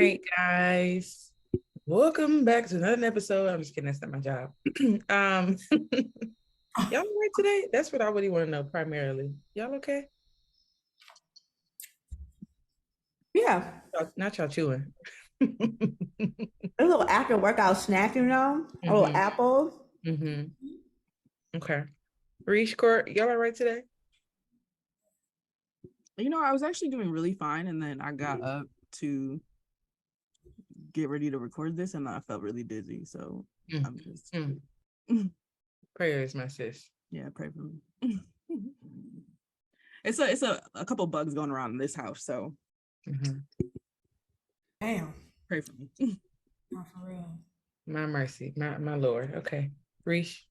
right, guys. Welcome back to another episode. I'm just kidding, that's not my job. Y'all all right today? That's what I really want to know primarily. Y'all okay? Yeah. Not y'all chewing. A little after workout snack, a little apple. Okay. Reese Court, y'all all right today? I was actually doing really fine, and then I got up to get ready to record this, and I felt really dizzy. So I'm just prayers, my sis. Yeah, pray for me. It's a couple bugs going around in this house, so Damn. Pray for me. Not for real. My mercy, my Lord. Okay, Reese.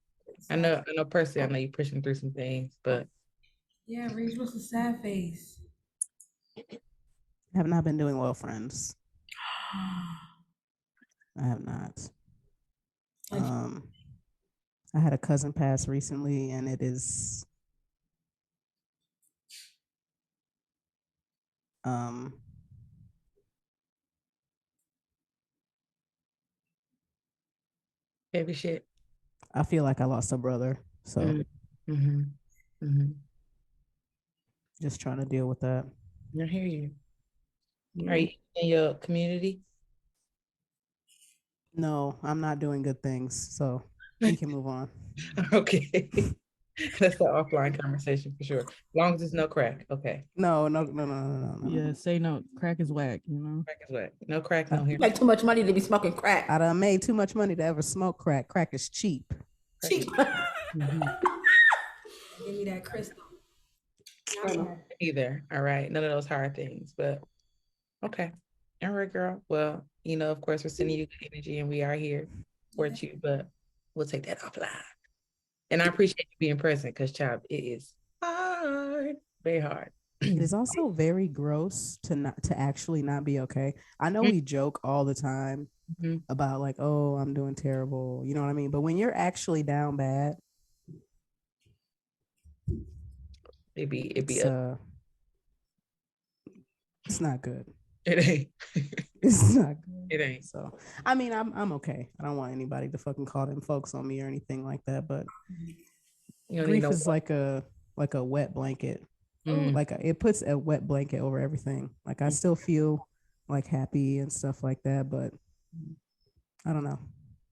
I know personally, I know you're pushing through some things, but yeah, Reese, what's the sad face? I have not been doing well, friends. I have not. I had a cousin pass recently, and it is heavy shit. I feel like I lost a brother, so just trying to deal with that. I hear you. Are you in your community? No, I'm not doing good things, so we can move on. Okay. That's the offline conversation for sure. As long as there's no crack. Okay. No. Yeah, say no. Crack is whack, Crack is whack. No crack, no hair. Like too much money to be smoking crack. I done made too much money to ever smoke crack. Crack is cheap. Cheap. Give me that crystal. Either. All right. None of those hard things, but okay. All right, girl. Well, of course, we're sending you good energy and we are here to support you, but we'll take that offline. And I appreciate you being present because, child, it is hard, very hard. It is also very gross to actually not be okay. I know we joke all the time about like, oh, I'm doing terrible. You know what I mean? But when you're actually down bad, it's not good. It ain't. It's not good. It ain't. So, I mean, I'm okay. I don't want anybody to fucking call them folks on me or anything like that. But grief is like a wet blanket. Like it puts a wet blanket over everything. Like I still feel like happy and stuff like that, but I don't know.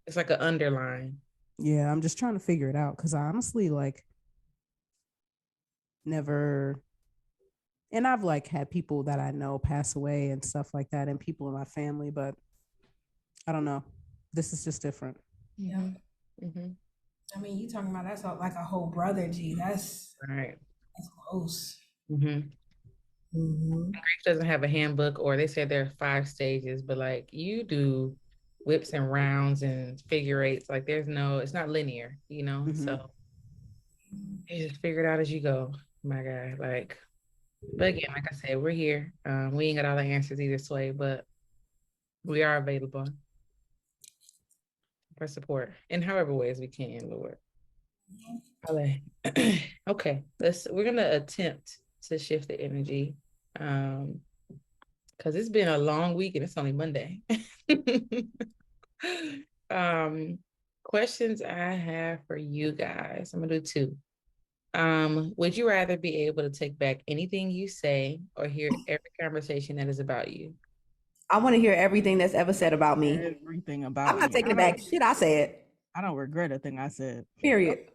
It's like an underline. Yeah, I'm just trying to figure it out because I honestly like never. And I've like had people that I know pass away and stuff like that, and people in my family, but I don't know. This is just different. Yeah. I mean, you talking about that's like a whole brother, G. That's right. That's close. Grief doesn't have a handbook, or they say there are 5 stages, but like you do whips and rounds and figure eights. Like it's not linear, So you just figure it out as you go. My God, like. But again, like I said, we're here. We ain't got all the answers either way, but we are available for support in however ways we can, Lord. Okay, we're gonna attempt to shift the energy, because it's been a long week and it's only Monday. Questions I have for you guys. I'm gonna do 2. Would you rather be able to take back anything you say or hear every conversation that is about you? I want to hear everything that's ever said about me. Everything about I'm not taking it back. Shit, I said. I don't regret a thing I said. Period.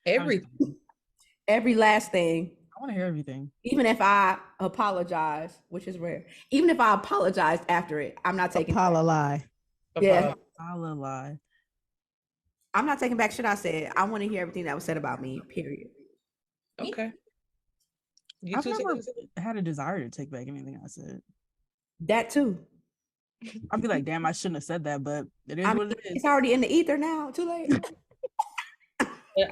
Everything. Every last thing. I want to hear everything. Even if I apologize, which is rare. Even if I apologize after it, I'm not taking lie. Yeah. Lie. I'm not taking back shit I said. I want to hear everything that was said about me. Period. Okay. I've never had a desire to take back anything I said. That too. I'd be like, damn, I shouldn't have said that, but it is what it is. It's already in the ether now. Too late.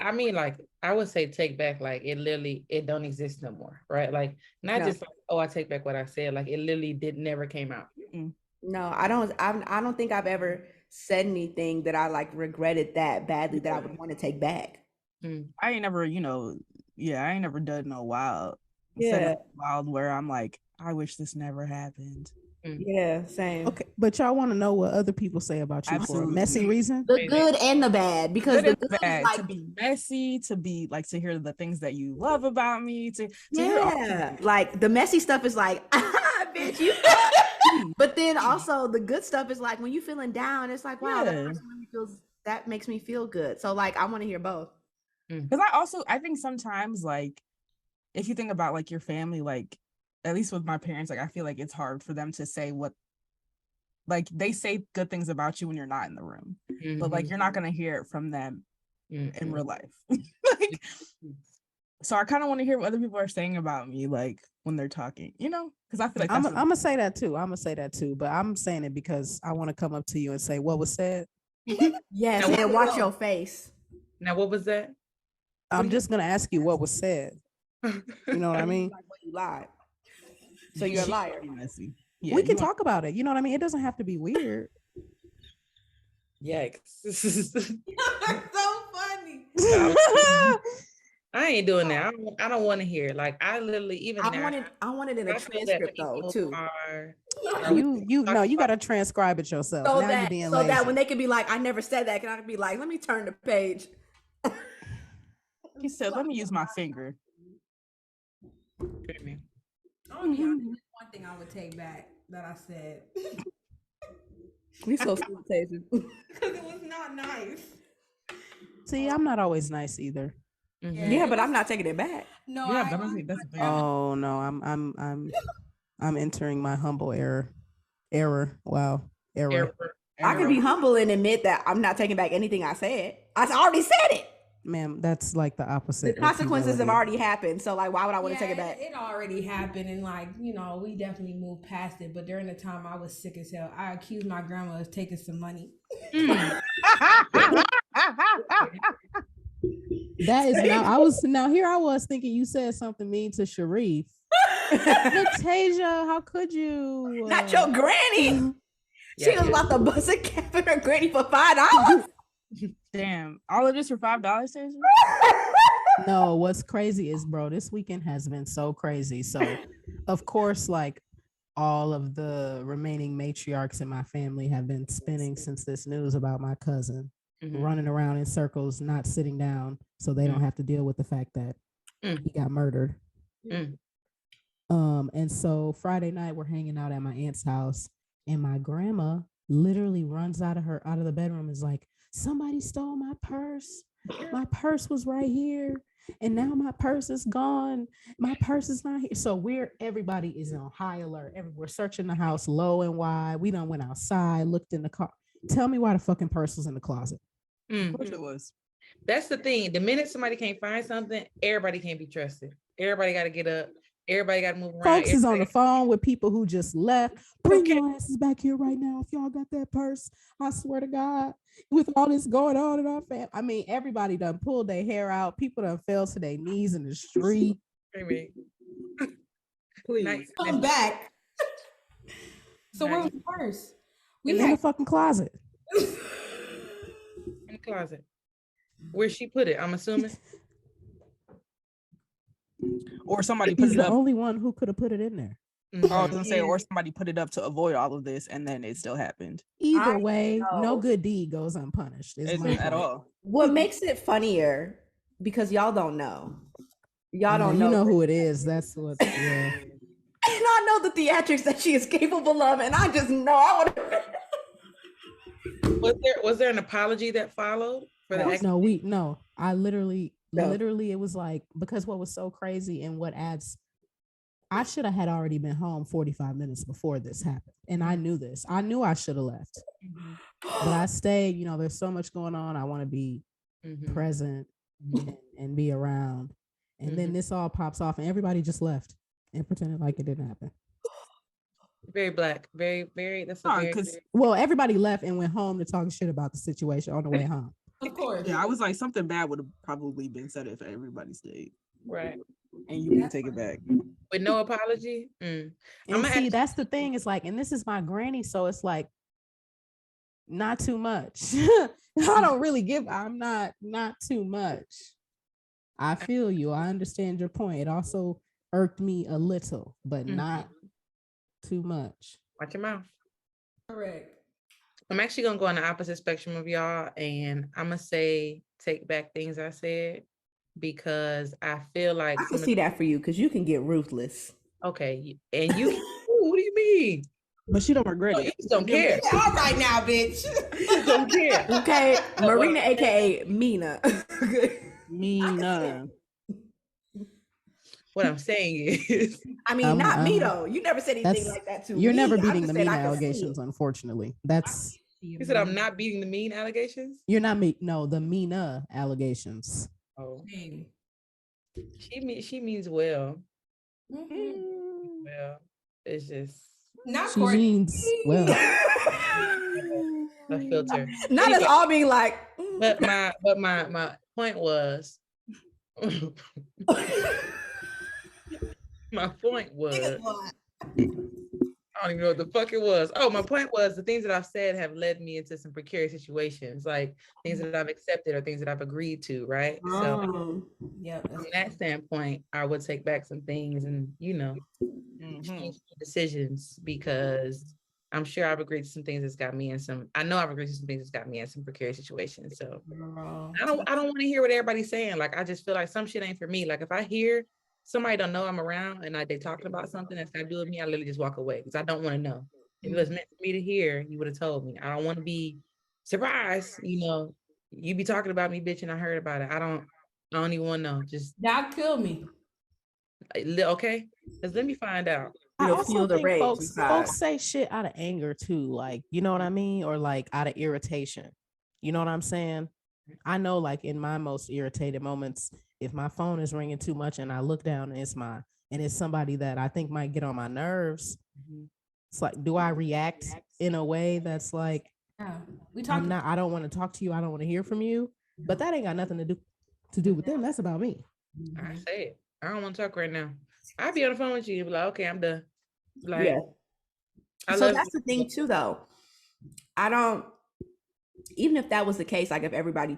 I mean, like, I would say take back, like, it don't exist no more, right? Like, not just like, oh, I take back what I said. Like, it literally never came out. No, I don't think I've ever said anything that I like regretted that badly that I would want to take back. I ain't never, I ain't never done no wild. Yeah. Wild where I'm like, I wish this never happened. Yeah, same. Okay, but y'all want to know what other people say about you for a messy reason? The good and the bad, because the good is like to be messy, to be like to hear the things that you love about me, to hear like the messy stuff is like, bitch, you. But then also the good stuff is like when you feeling down, it's like, wow, that person really feels, that makes me feel good. So like I want to hear both. Because I think sometimes like if you think about like your family, like at least with my parents, like I feel like it's hard for them to say what, like they say good things about you when you're not in the room, but like you're not gonna hear it from them in real life. Like, so I kind of want to hear what other people are saying about me, like when they're talking, you know, because I feel like I'm gonna say that too. I'm gonna say that too, but I'm saying it because I want to come up to you and say what was said. Yes, and watch your face. Now, what was that? I'm just gonna ask you what was said. You know what I mean? Like, well, you lied, so you're a liar. Messy. Yeah, we can talk about it. You know what I mean? It doesn't have to be weird. Yikes! So funny. I ain't doing that. I don't want to hear. Like I literally even I now. wanted in a transcript though too. You gotta transcribe it yourself. So now that you're being lazy. that when they can be like, I never said that, can I be like, let me turn the page. He said, let me use my finger. I'll be honest, one thing I would take back that I said. We so facilitated. Because it was not nice. See, I'm not always nice either. Yeah, but I'm not taking it back. No, yeah, but I think that's the thing. Oh no, I'm entering my humble error. Wow. Error. I can be humble and admit that I'm not taking back anything I said. I already said it. Ma'am, that's like the opposite. The consequences have already happened. So like, why would I want to take it back? It already happened, and like, you know, we definitely moved past it. But during the time I was sick as hell, I accused my grandma of taking some money. That is now here I was thinking you said something mean to Sharif. Natasha, how could you? Not your granny. She was about to bust a cap in her granny for $5. Damn, all of this for $5, Tasia? No, what's crazy is, bro, this weekend has been so crazy. So, of course, like all of the remaining matriarchs in my family have been spinning since this news about my cousin running around in circles, not sitting down, so they don't have to deal with the fact that he got murdered. And so Friday night we're hanging out at my aunt's house, and my grandma literally runs out of the bedroom and is like, somebody stole my purse. My purse was right here, and now my purse is gone. My purse is not here. So everybody is on high alert. We're searching the house low and wide. We done went outside, looked in the car. Tell me why the fucking purse was in the closet. Of course it was. That's the thing. The minute somebody can't find something, everybody can't be trusted. Everybody got to get up. Everybody got to move around. Folks is on the phone with people who just left. Bring your asses back here right now if y'all got that purse. I swear to God, with all this going on in our family. I mean, everybody done pulled their hair out. People done fell to their knees in the street. Please come back. So where was the purse? In the fucking closet. In the closet. Where she put it, I'm assuming. Or somebody put it up. The only one who could have put it in there. I was gonna say, or somebody put it up to avoid all of this, and then it still happened. Either way, no good deed goes unpunished. Isn't at all. What makes it funnier, because y'all don't know. Y'all don't know. You know who it is. That's what. Yeah. And I know the theatrics that she is capable of, and I just know I would. Was there an apology that followed for the? No. I literally, it was like, because what was so crazy and what adds, I should have had already been home 45 minutes before this happened. And I knew this. I knew I should have left. But I stayed, you know, there's so much going on. I want to be present and be around. And then this all pops off and everybody just left and pretended like it didn't happen. Very black. Very, very, that's very. Well, everybody left and went home to talk shit about the situation on the way home. Of course. Yeah, I was like, something bad would have probably been said if everybody stayed. Right. And you wouldn't take it back. With no apology? And see, that's the thing. It's like, and this is my granny, so it's like, not too much. I don't really I'm not too much. I feel you. I understand your point. It also irked me a little, but not too much. Watch your mouth. Correct. I'm actually gonna go on the opposite spectrum of y'all, and I'm gonna say take back things I said because I feel like I can see that for you because you can get ruthless. Okay, and you can, what do you mean? But she don't regret it. You just don't care. All right now, bitch. You just don't care. Okay, Marina, aka Mina. Mina. What I'm saying is, I mean, not me though. You never said anything like that to me. You're never beating the Mina allegations, unfortunately. That's. You said I'm not beating the mean allegations. You're not no, the Mina allegations. Oh, she means well. Mm-hmm. Well, it's just not she means well. A filter. Not anyway, us all being like. But my point was. My point was. I don't even know what the fuck it was. Oh, my point was the things that I've said have led me into some precarious situations, like things that I've accepted or things that I've agreed to, right? So from that standpoint, I would take back some things and, change decisions because I'm sure I've agreed to some things that's got me in some, I know I've agreed to some things that's got me in some precarious situations. So I don't want to hear what everybody's saying. Like, I just feel like some shit ain't for me. Like if I hear somebody don't know I'm around and they talking about something that's got to do with me, I literally just walk away because I don't want to know. If it was meant for me to hear, you would have told me. I don't want to be surprised. You be talking about me, bitch, and I heard about it. I don't even want to know. Just that killed me. Okay, because let me find out. I also think folks say shit out of anger too, like, you know what I mean, or like out of irritation. You know what I'm saying? I know, like in my most irritated moments, if my phone is ringing too much and I look down and it's somebody that I think might get on my nerves, it's like, do I react in a way that's like, I don't want to talk to you, I don't want to hear from you, but that ain't got nothing to do with them. That's about me. I say it. I don't want to talk right now. I'll be on the phone with you and be like, okay, I'm done. Like, yeah. So that's the thing too, though. Even if that was the case, like if everybody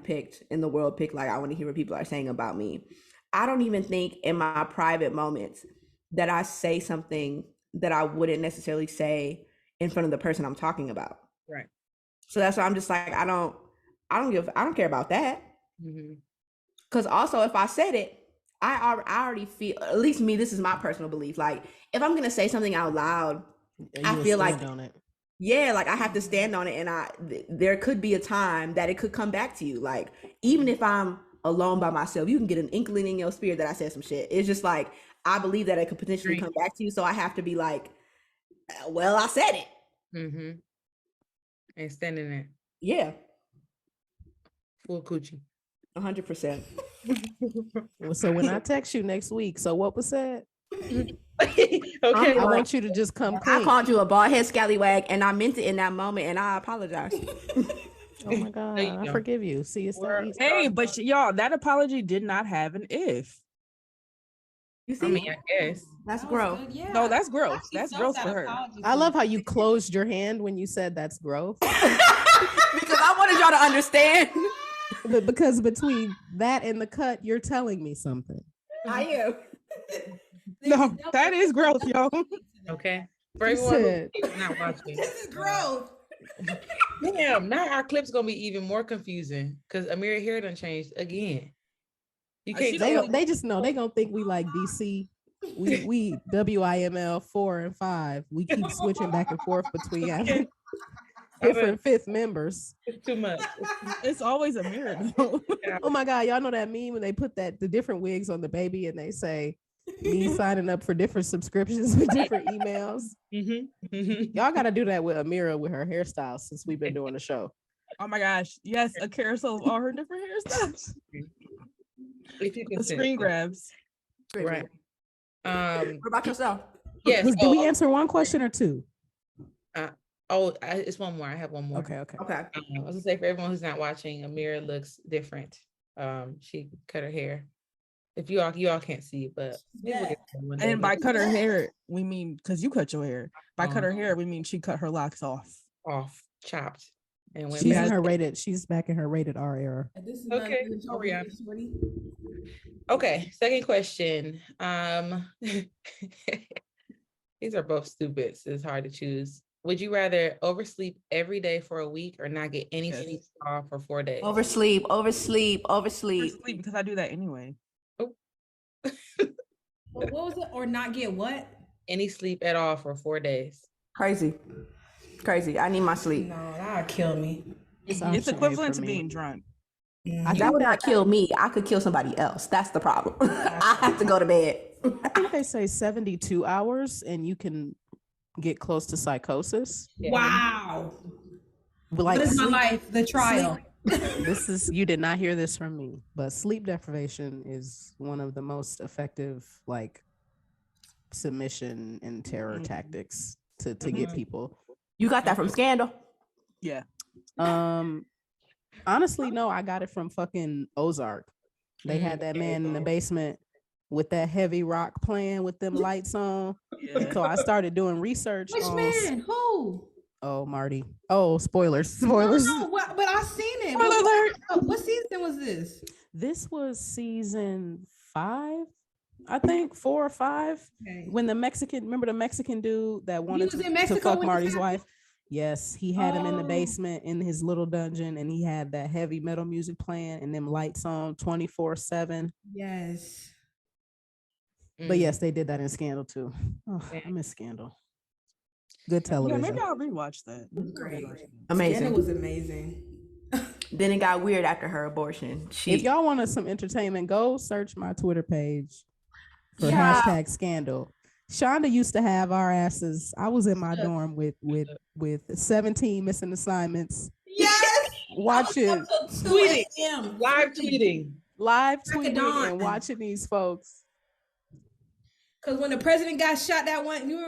in the world picked, like, I want to hear what people are saying about me, I don't even think in my private moments that I say something that I wouldn't necessarily say in front of the person I'm talking about. Right. So that's why I'm just like, I don't care about that. Because also if I said it, I already feel, at least me, this is my personal belief. Like if I'm going to say something out loud, I feel like, like I have to stand on it. And there could be a time that it could come back to you. Like, even if I'm alone by myself, you can get an inkling in your spirit that I said some shit. It's just like, I believe that it could potentially come back to you. So I have to be like, well, I said it. And standing there. Yeah. Full coochie. 100%. So when I text you next week, so what was said? Okay. I want you to just come clean. I called you a bald head scallywag and I meant it in that moment and I apologize. Oh my God, I forgive you. See, it's still easy. Hey, but y'all, that apology did not have an if. You see? I mean, I guess. That's growth. Yeah. No, that's growth. That's growth for her. I love how you closed your hand when you said that's growth. Because I wanted y'all to understand. But because between that and the cut, you're telling me something. I am. No, that is growth, y'all. Okay. For everyone who's not watching. This is growth. Damn, now our clip's gonna be even more confusing because Amira hair done changed again. You can't. They just know they gonna think we like DC. We WIML 4 and 5. We keep switching back and forth between having different fifth members. It's too much. It's always a mirror though. Oh my God, y'all know that meme when they put the different wigs on the baby and they say me signing up for different subscriptions with different emails. Y'all got to do that with Amira with her hairstyle since we've been doing the show. Oh my gosh, yes, a carousel of all her different hairstyles. If you can the screen grabs. Right. What about yourself? Yes. Did we answer one question or two? It's one more. I have one more. Okay. I was gonna say for everyone who's not watching, Amira looks different. She cut her hair. If you all can't see it, but and by cut her hair, we mean because you cut your hair. By cut her hair, we mean she cut her locks off, chopped. And when she's back in her rated R era. Okay. Okay. Second question. These are both stupid, so it's hard to choose. Would you rather oversleep every day for a week or not get any sleep at all for 4 days? Oversleep because I do that anyway. Oh. What was it? Or not get what? Any sleep at all for 4 days. Crazy. I need my sleep. No, that'd kill me. It's equivalent to being drunk. That would not kill me. I could kill somebody else. That's the problem. I have to go to bed. I think they say 72 hours and you can get close to psychosis. Wow. Like, what is my life? The trial. You did not hear this from me, but sleep deprivation is one of the most effective, like, submission and terror tactics to get people. You got that from Scandal? Yeah. Honestly, no, I got it from fucking Ozark. They had that man in the basement with that heavy rock playing with them lights on. Yeah. So I started doing research. Which man? Who? Oh, Marty. Oh, spoilers. No, but I seen it. Spoiler alert. What season was this? This was season 5, I think, 4 or 5. Okay. When the Mexican dude that wanted to fuck Marty's wife? Yes, he had him in the basement in his little dungeon, and he had that heavy metal music playing and them lights on 24/7. Yes. But yes, they did that in Scandal too. Oh, I miss Scandal. Good television. Yeah, maybe I'll rewatch that. Great. Amazing. Scandal was amazing. Then it got weird after her abortion. If y'all wanted some entertainment, go search my Twitter page for hashtag Scandal. Shonda used to have our asses. I was in my dorm with 17 missing assignments. Yes. Watching live tweeting and watching these folks. Because when the president got shot, that one, you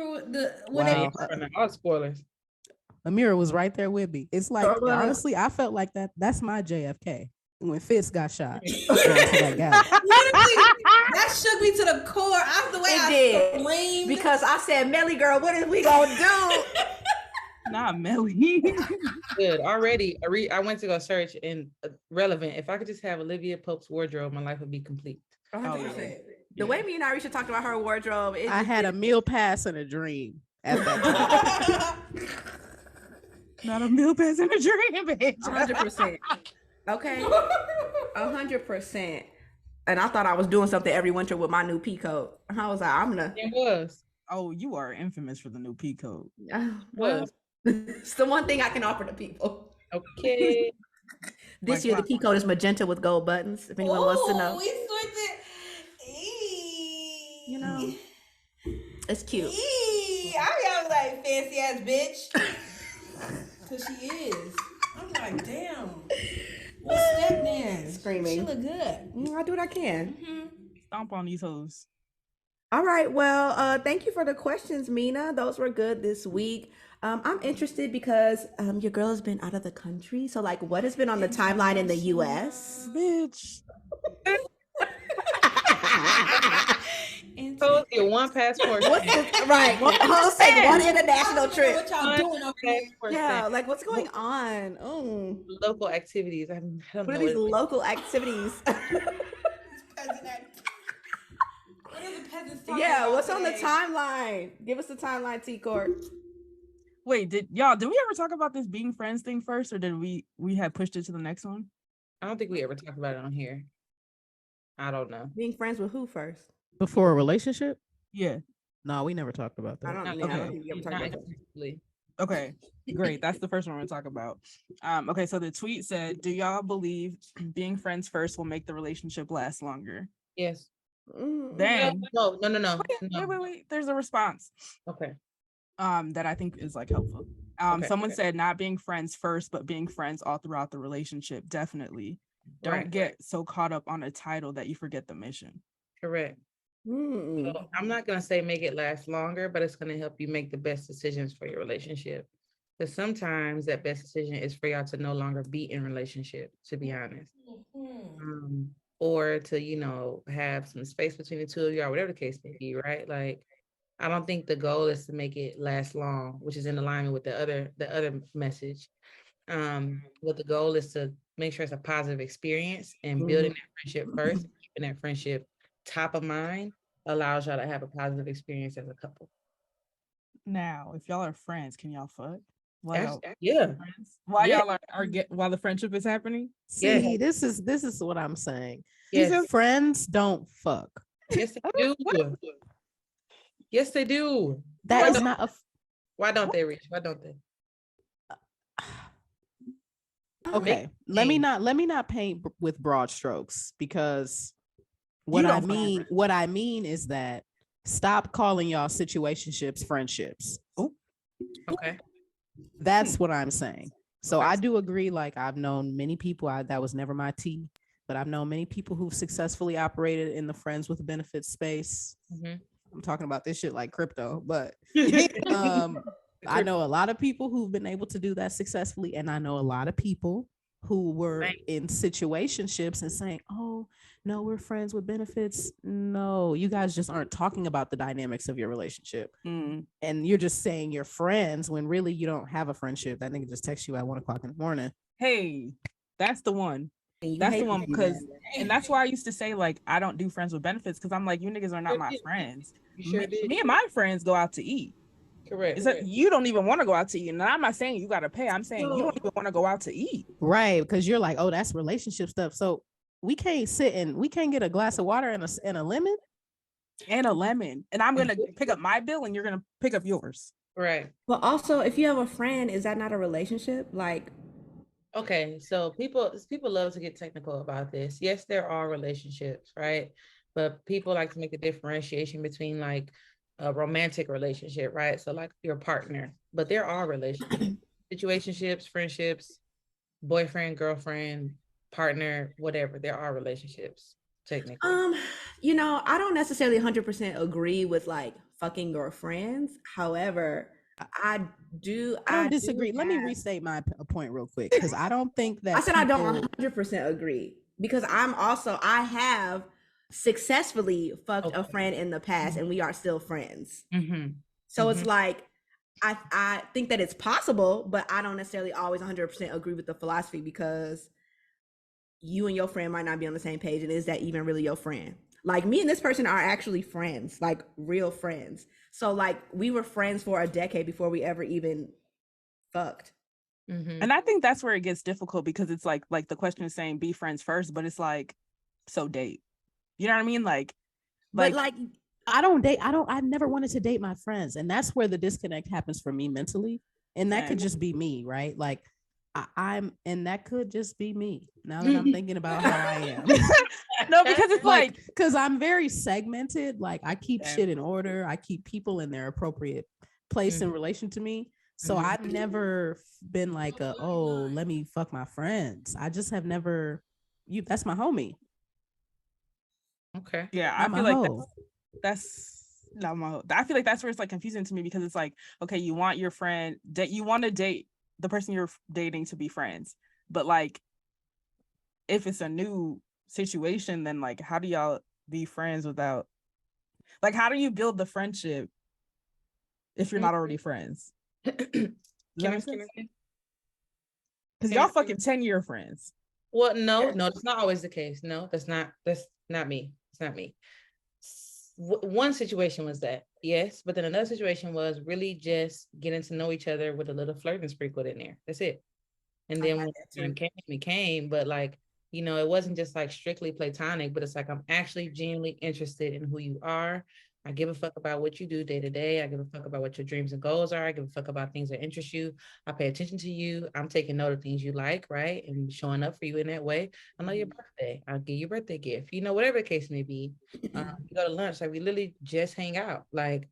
remember all spoilers. Amira was right there with me. It's like, honestly, I felt like that's my JFK when Fitz got shot. Literally, that shook me to the core. I screamed. Because I said, Melly girl, what is we gonna do? Not Melly. Good. Already, I went to go search and relevant. If I could just have Olivia Pope's wardrobe, my life would be complete. 100%. The way me and Arisha talked about her wardrobe, I had a meal pass and a dream at that time. Not a meal pass and a dream, bitch. 100%. Okay. 100%. And I thought I was doing something every winter with my new pea coat. I was like, It was. Oh, you are infamous for the new pea coat. Well, it's the one thing I can offer to people. Okay. This year the pea coat is magenta with gold buttons. If anyone wants to know. You know, it's cute. I was like, fancy ass bitch. Cause she is. I'm like, damn. What's that man? Screaming. She look good. I do what I can. Mm-hmm. Stomp on these hoes. All right. Well, thank you for the questions, Mina. Those were good this week. I'm interested because your girl has been out of the country. So, like, what has been on the timeline in the U.S.? Bitch. So get one passport. Right. Host take one international trip. What y'all doing over here? Yeah, like what's going on? Oh, local activities. I don't what know are these local activities? Yeah, what's on the timeline? Give us the timeline, T-Court. Wait, did we ever talk about this being friends thing first, or did we had pushed it to the next one? I don't think we ever talked about it on here. I don't know. Being friends with who first? Before a relationship? Yeah. No, we never talked about that. I don't think we ever talked about that. Okay, great. That's the first one we're gonna talk about. Okay, so the tweet said, "Do y'all believe being friends first will make the relationship last longer?" Yes. Then no. Wait. There's a response. Okay. That I think is like helpful. Someone said not being friends first, but being friends all throughout the relationship. Definitely. Don't get so caught up on a title that you forget the mission. Correct. So I'm not going to say make it last longer, but it's going to help you make the best decisions for your relationship. Because sometimes that best decision is for y'all to no longer be in relationship, to be honest. Or to, have some space between the two of y'all, whatever the case may be, right? Like, I don't think the goal is to make it last long, which is in alignment with the other message. But the goal is to make sure it's a positive experience, and building that friendship first, keeping that friendship top of mind allows y'all to have a positive experience as a couple. Now, if y'all are friends, can y'all fuck? Yeah. Friends? While y'all while the friendship is happening? See, this is what I'm saying. Yes. Friends don't fuck. Yes, they do. Yes, they do. That is not a. Why don't they, Rich? Why don't they? Okay, let me not paint with broad strokes, because what I mean is that stop calling y'all situationships friendships. Oh, okay. That's what I'm saying. So I do agree. Like, I've known many people. That was never my tea, but I've known many people who've successfully operated in the friends with benefits space. Mm-hmm. I'm talking about this shit like crypto, but I know a lot of people who've been able to do that successfully, and I know a lot of people who were in situationships and saying, "Oh, no, we're friends with benefits." No, you guys just aren't talking about the dynamics of your relationship, and you're just saying you're friends when really you don't have a friendship. That nigga just texts you at 1 o'clock in the morning. Hey, that's the one. That's the one, because, and that's why I used to say, like, I don't do friends with benefits, because I'm like, you niggas are not my friends. Me and my friends go out to eat. Correct. It's like, you don't even want to go out to eat. And I'm not saying you got to pay. I'm saying you don't even want to go out to eat. Right. Because you're like, oh, that's relationship stuff. So we can't we can't get a glass of water and a lemon. And a lemon. And I'm going to pick up my bill and you're going to pick up yours. Right. But also, if you have a friend, is that not a relationship? Like, okay, so people love to get technical about this. Yes, there are relationships, right? But people like to make a differentiation between like a romantic relationship, right? So like your partner, but there are relationships, situationships, friendships, boyfriend, girlfriend, partner, whatever. There are relationships technically. I don't necessarily 100% agree with like fucking your friends. However, I don't disagree. Let me restate my point real quick, because I don't think that I said I don't 100% agree, because I have successfully fucked a friend in the past and we are still friends. So it's like, I think that it's possible, but I don't necessarily always 100% agree with the philosophy, because you and your friend might not be on the same page, and is that even really your friend? Like, me and this person are actually friends, like real friends. So like, we were friends for a decade before we ever even fucked. And I think that's where it gets difficult, because it's like the question is saying be friends first, but it's like, so date. You know what I mean? Like I never wanted to date my friends, and that's where the disconnect happens for me mentally. And that could just be me, right? Like and that could just be me now that I'm thinking about how I am. No, because it's like, because I'm very segmented. Like, I keep shit in order. I keep people in their appropriate place in relation to me. So I've never been like, let me fuck my friends. I just have never. That's my homie. Okay. Yeah, I feel like that's not my. I feel like that's where it's like confusing to me, because it's like, okay, you want your friend that you want to date the person you're dating to be friends, but like, if it's a new situation, then like, how do y'all be friends without, like, how do you build the friendship if you're not already friends? Because y'all fucking 10-year friends. Well, no, that's not always the case. No, that's not me. It's not me. One situation was that, yes, but then another situation was really just getting to know each other with a little flirting sprinkled in there. That's it. And then when it came, but like, it wasn't just like strictly platonic, but it's like, I'm actually genuinely interested in who you are. I give a fuck about what you do day to day. I give a fuck about what your dreams and goals are. I give a fuck about things that interest you. I pay attention to you. I'm taking note of things you like, right? And showing up for you in that way. I know your birthday. I'll give you a birthday gift. Whatever the case may be. You go to lunch. Like, we literally just hang out. Like,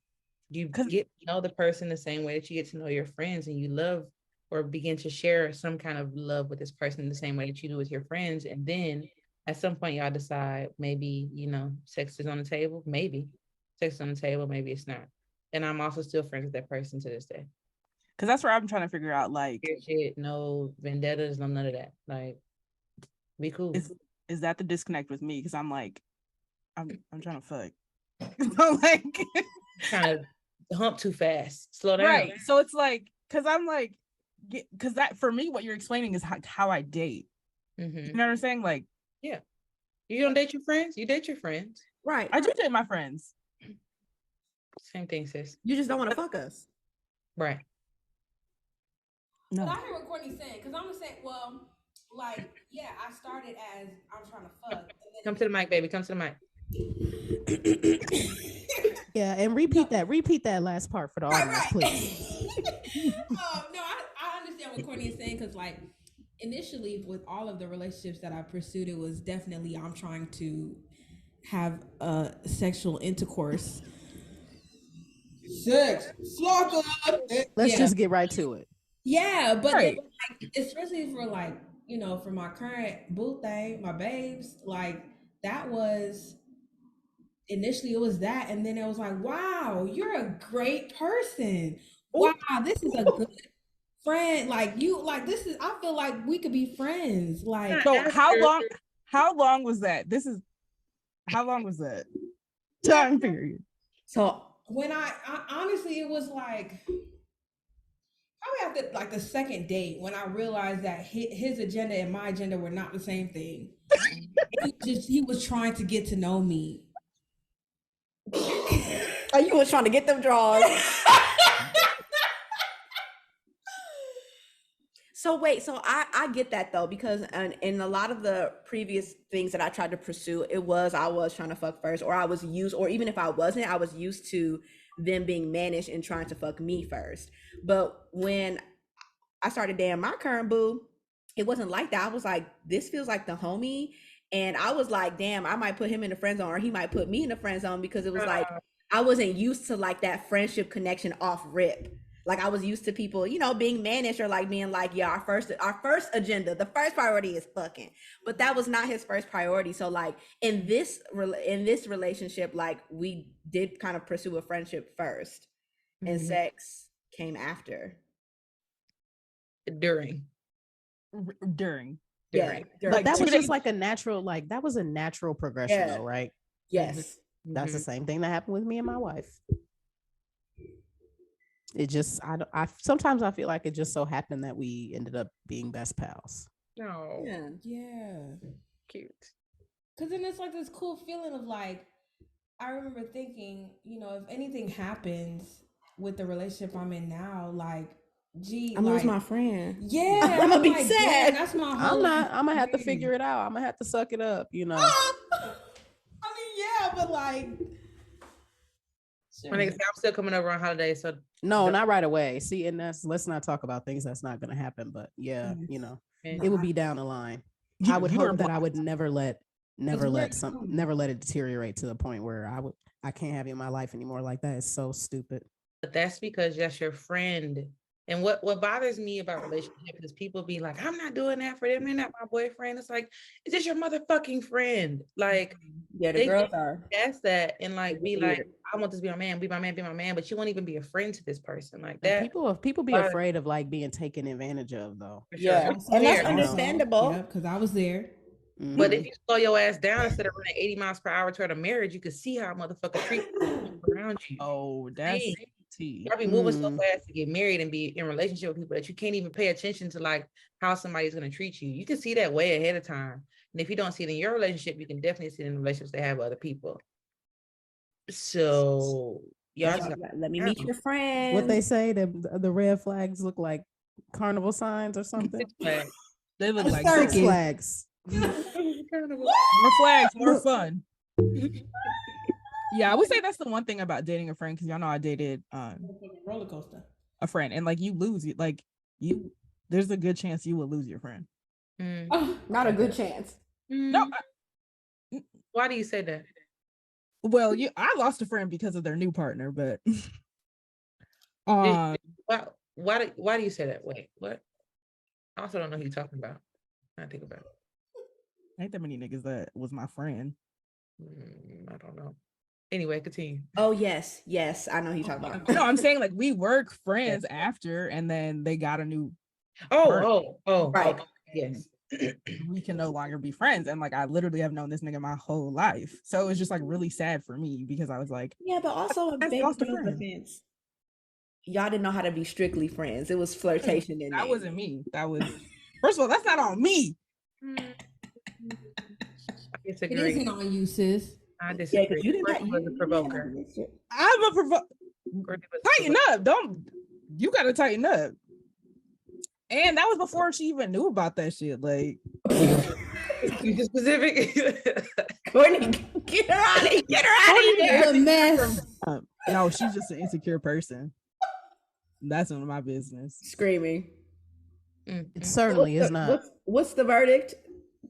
you get to know the person the same way that you get to know your friends, and you love or begin to share some kind of love with this person the same way that you do with your friends. And then at some point y'all decide, maybe, sex is on the table. Maybe sex is on the table, maybe it's not. And I'm also still friends with that person to this day. Because that's where I'm trying to figure out, like, shit, no vendettas, no none of that. Like, be cool. Is that the disconnect with me? Because I'm like, I'm trying to fuck. So like, kind of hump too fast. Slow down. Right. So it's like, because I'm like, because that for me, what you're explaining is how I date. You know what I'm saying? Like, yeah, you don't date your friends. You date your friends, right? I do date my friends. Same thing, sis. You just don't want to fuck us. Right. No. But I hear what Courtney's saying, because I'm saying, well, like, yeah, I started as I'm trying to fuck. Come to the mic, baby. Come to the mic. Yeah, and repeat that last part for the audience, please. No, I understand what Courtney is saying, because like initially with all of the relationships that I pursued, it was definitely I'm trying to have sexual intercourse. Sex. Let's just get right to it. Yeah, but right. Like, especially for like, you know, for my current boo thing, my babes, like that was initially it was that, and then it was like, wow, you're a great person. Wow, this is a good friend. Like you, like this is. I feel like we could be friends. Like, so how long was that? How long was that time period? So when I honestly, it was like probably after like the second date when I realized that his agenda and my agenda were not the same thing. he was trying to get to know me. Oh, you was trying to get them draws. So wait, so I get that though, because in a lot of the previous things that I tried to pursue, I was trying to fuck first, or I was used, or even if I wasn't, I was used to them being mannish and trying to fuck me first. But when I started dating my current boo, it wasn't like that. I was like, this feels like the homie. And I was like, damn, I might put him in the friend zone, or he might put me in the friend zone, because it was like, I wasn't used to like that friendship connection off rip. Like I was used to people, you know, being mannish or like being like, yeah, our first agenda, the first priority is fucking. But that was not his first priority. So like in this relationship, like we did kind of pursue a friendship first, and sex came after. During. Yeah. But that was just like a natural, like that was a natural progression though, right? Yes. That's the same thing that happened with me and my wife. It just, I sometimes I feel like it just so happened that we ended up being best pals. No. Yeah. Cute. Because then it's like this cool feeling of like, I remember thinking, you know, if anything happens with the relationship I'm in now, like, gee, I'm gonna lose my friend. Yeah, I'm gonna be like, sad. That's my whole. I'm gonna have to figure it out. I'm gonna have to suck it up, you know. I mean, yeah, but like. Sure. I'm still coming over on holidays, so no, not right away. See, and let's not talk about things that's not going to happen. But yeah, you know, it would be down the line. I would hope that I would never let it deteriorate to the point where I can't have you in my life anymore. Like that is so stupid. But that's because that's your friend. And what bothers me about relationships is people be like, I'm not doing that for them. They're not my boyfriend. It's like, is this your motherfucking friend? Like, yeah, the girls are. Ask that and like be like, I want this to be my man, be my man, but you won't even be a friend to this person like that. People be afraid of like being taken advantage of though. Yeah, and that's understandable. Yeah, because I was there. But if you slow your ass down instead of running 80 miles per hour toward a marriage, you could see how a motherfucker treat around you. Oh, that's Y'all be moving so fast to get married and be in relationship with people that you can't even pay attention to like how somebody's going to treat you. You can see that way ahead of time. And if you don't see it in your relationship, you can definitely see it in the relationships they have with other people. So y'all just let me meet your friends. What they say, the red flags look like carnival signs or something. They look like Six Flags. More flags, more fun. Yeah, I would say that's the one thing about dating a friend, because y'all know I dated roller coaster a friend, and like you lose it, like there's a good chance you will lose your friend. Not a good chance. No. Why do you say that? Well, I lost a friend because of their new partner, but why do you say that? Wait, what? I also don't know who you're talking about. I think about it. Ain't that many niggas that was my friend. I don't know. Anyway, continue. Oh yes, I know who you're talking about. No, I'm saying like we were friends after, and then they got a new. Right. Yes. We can no longer be friends, and like I literally have known this nigga my whole life, so it was just like really sad for me because I was like, yeah, but also a big defense. Y'all didn't know how to be strictly friends. It was flirtation in that wasn't me. That was first of all, that's not on me. It isn't on you, sis. I disagree. Yeah, you was a provoker. I'm a provoker. Tighten up. you gotta tighten up. And that was before she even knew about that shit. Like, you specific. Courtney, get her out of here. Get her out of here. A mess. No, she's just an insecure person. That's none of my business. Screaming. It certainly is not. What's the verdict?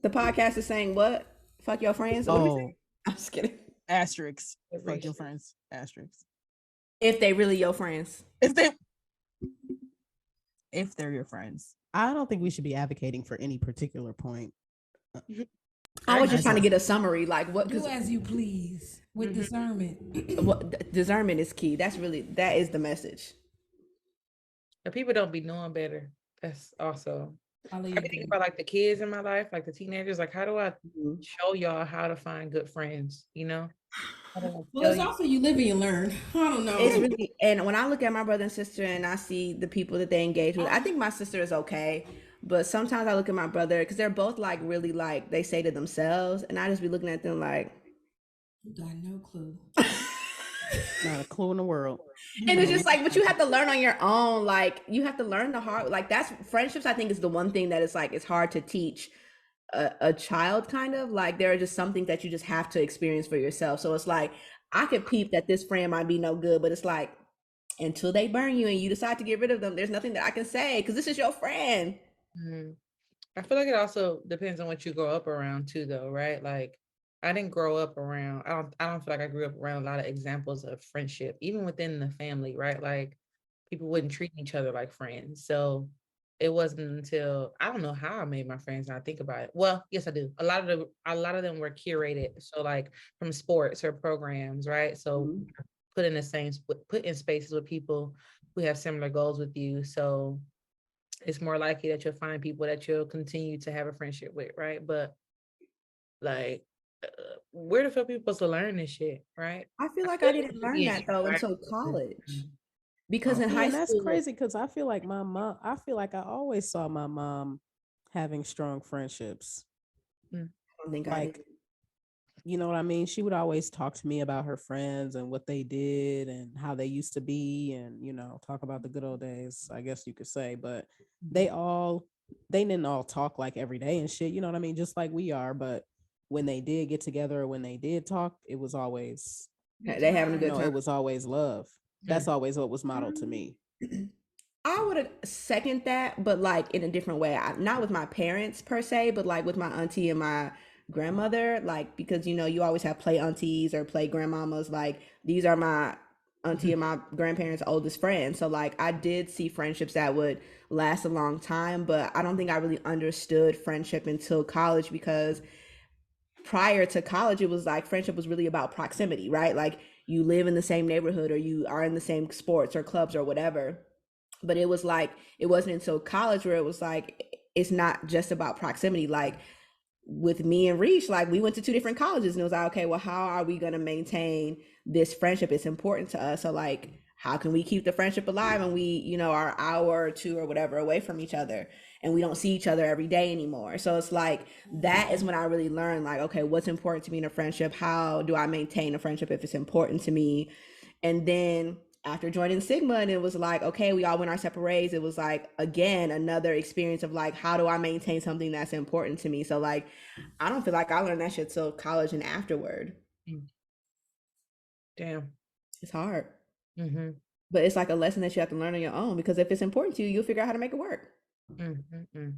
The podcast is saying what? Fuck your friends? Oh, I'm just kidding. Asterisks. Fuck your friends. Asterisks. If they really your friends. If they're your friends. I don't think we should be advocating for any particular point. I was just trying to get a summary, like what? Do as you please with discernment. Discernment is key. That is the message. But people don't be knowing better. That's also. I think about like the kids in my life, like the teenagers. Like, how do I show y'all how to find good friends? You know. Well, it's also you live and you learn. I don't know. It's really, and when I look at my brother and sister and I see the people that they engage with, I think my sister is okay. But sometimes I look at my brother because they're both like really like they say to themselves, and I just be looking at them like, you got no clue. Not a clue in the world. And it's just like, but you have to learn on your own. Like you have to learn the hard. Like that's friendships. I think is the one thing that is like it's hard to teach a child. Kind of like there are just some things that you just have to experience for yourself. So it's like I could peep that this friend might be no good, but it's like until they burn you and you decide to get rid of them, there's nothing that I can say because this is your friend. Mm-hmm. I feel like it also depends on what you grow up around too, though, right? Like I didn't grow up around. I don't feel like I grew up around a lot of examples of friendship, even within the family, right? Like people wouldn't treat each other like friends. So it wasn't until I don't know how I made my friends. And I think about it. Well, yes, I do. A lot of them were curated. So like from sports or programs, right? So put in spaces with people who have similar goals with you. So it's more likely that you'll find people that you'll continue to have a friendship with, right? But like, where the fuck people supposed to learn this shit, right? I feel like I didn't learn that though until college. Because in high school, that's crazy. Because I feel like I always saw my mom having strong friendships. I don't think like, I did. You know what I mean? She would always talk to me about her friends and what they did and how they used to be, and talk about the good old days, I guess you could say. But they didn't all talk like every day and shit. You know what I mean? Just like we are. But when they did get together or when they did talk, it was always they having a good time. It was always love. That's always what was modeled to me. I would second that, but like in a different way. Not with my parents per se, but like with my auntie and my grandmother, like because you always have play aunties or play grandmamas. Like these are my auntie and my grandparents' oldest friends. So like I did see friendships that would last a long time, but I don't think I really understood friendship until college, because prior to college it was like friendship was really about proximity, right? Like you live in the same neighborhood or you are in the same sports or clubs or whatever. But it was like it wasn't until college where it was like it's not just about proximity. Like with me and Reach, like we went to 2 different colleges and it was like, okay, well, how are we going to maintain this friendship? It's important to us. So like, how can we keep the friendship alive? And we, are an hour or 2 or whatever away from each other and we don't see each other every day anymore. So it's like, that is when I really learned like, okay, what's important to me in a friendship? How do I maintain a friendship if it's important to me? And then after joining Sigma, and it was like, okay, we all went our separate ways. It was like, again, another experience of like, how do I maintain something that's important to me? So like, I don't feel like I learned that shit till college and afterward. Damn. It's hard. Mm-hmm. But it's like a lesson that you have to learn on your own, because if it's important to you, you'll figure out how to make it work. Mm-hmm.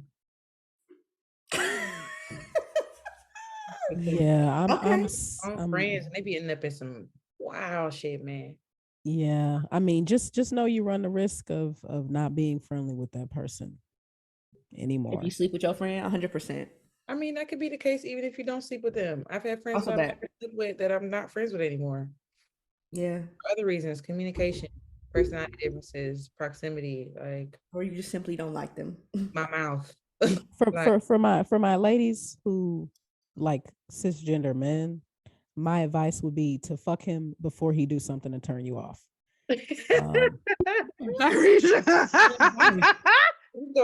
Yeah, I'm friends, and they be ending up in some wild shit, man. Yeah, I mean, just know you run the risk of not being friendly with that person anymore. If you sleep with your friend, 100%. I mean, that could be the case even if you don't sleep with them. I've had friends who I've never slept with that I'm not friends with anymore. Yeah. For other reasons, communication, personality differences, proximity, like, or you just simply don't like them. My mouth. For my ladies who like cisgender men, my advice would be to fuck him before he do something to turn you off. It's gonna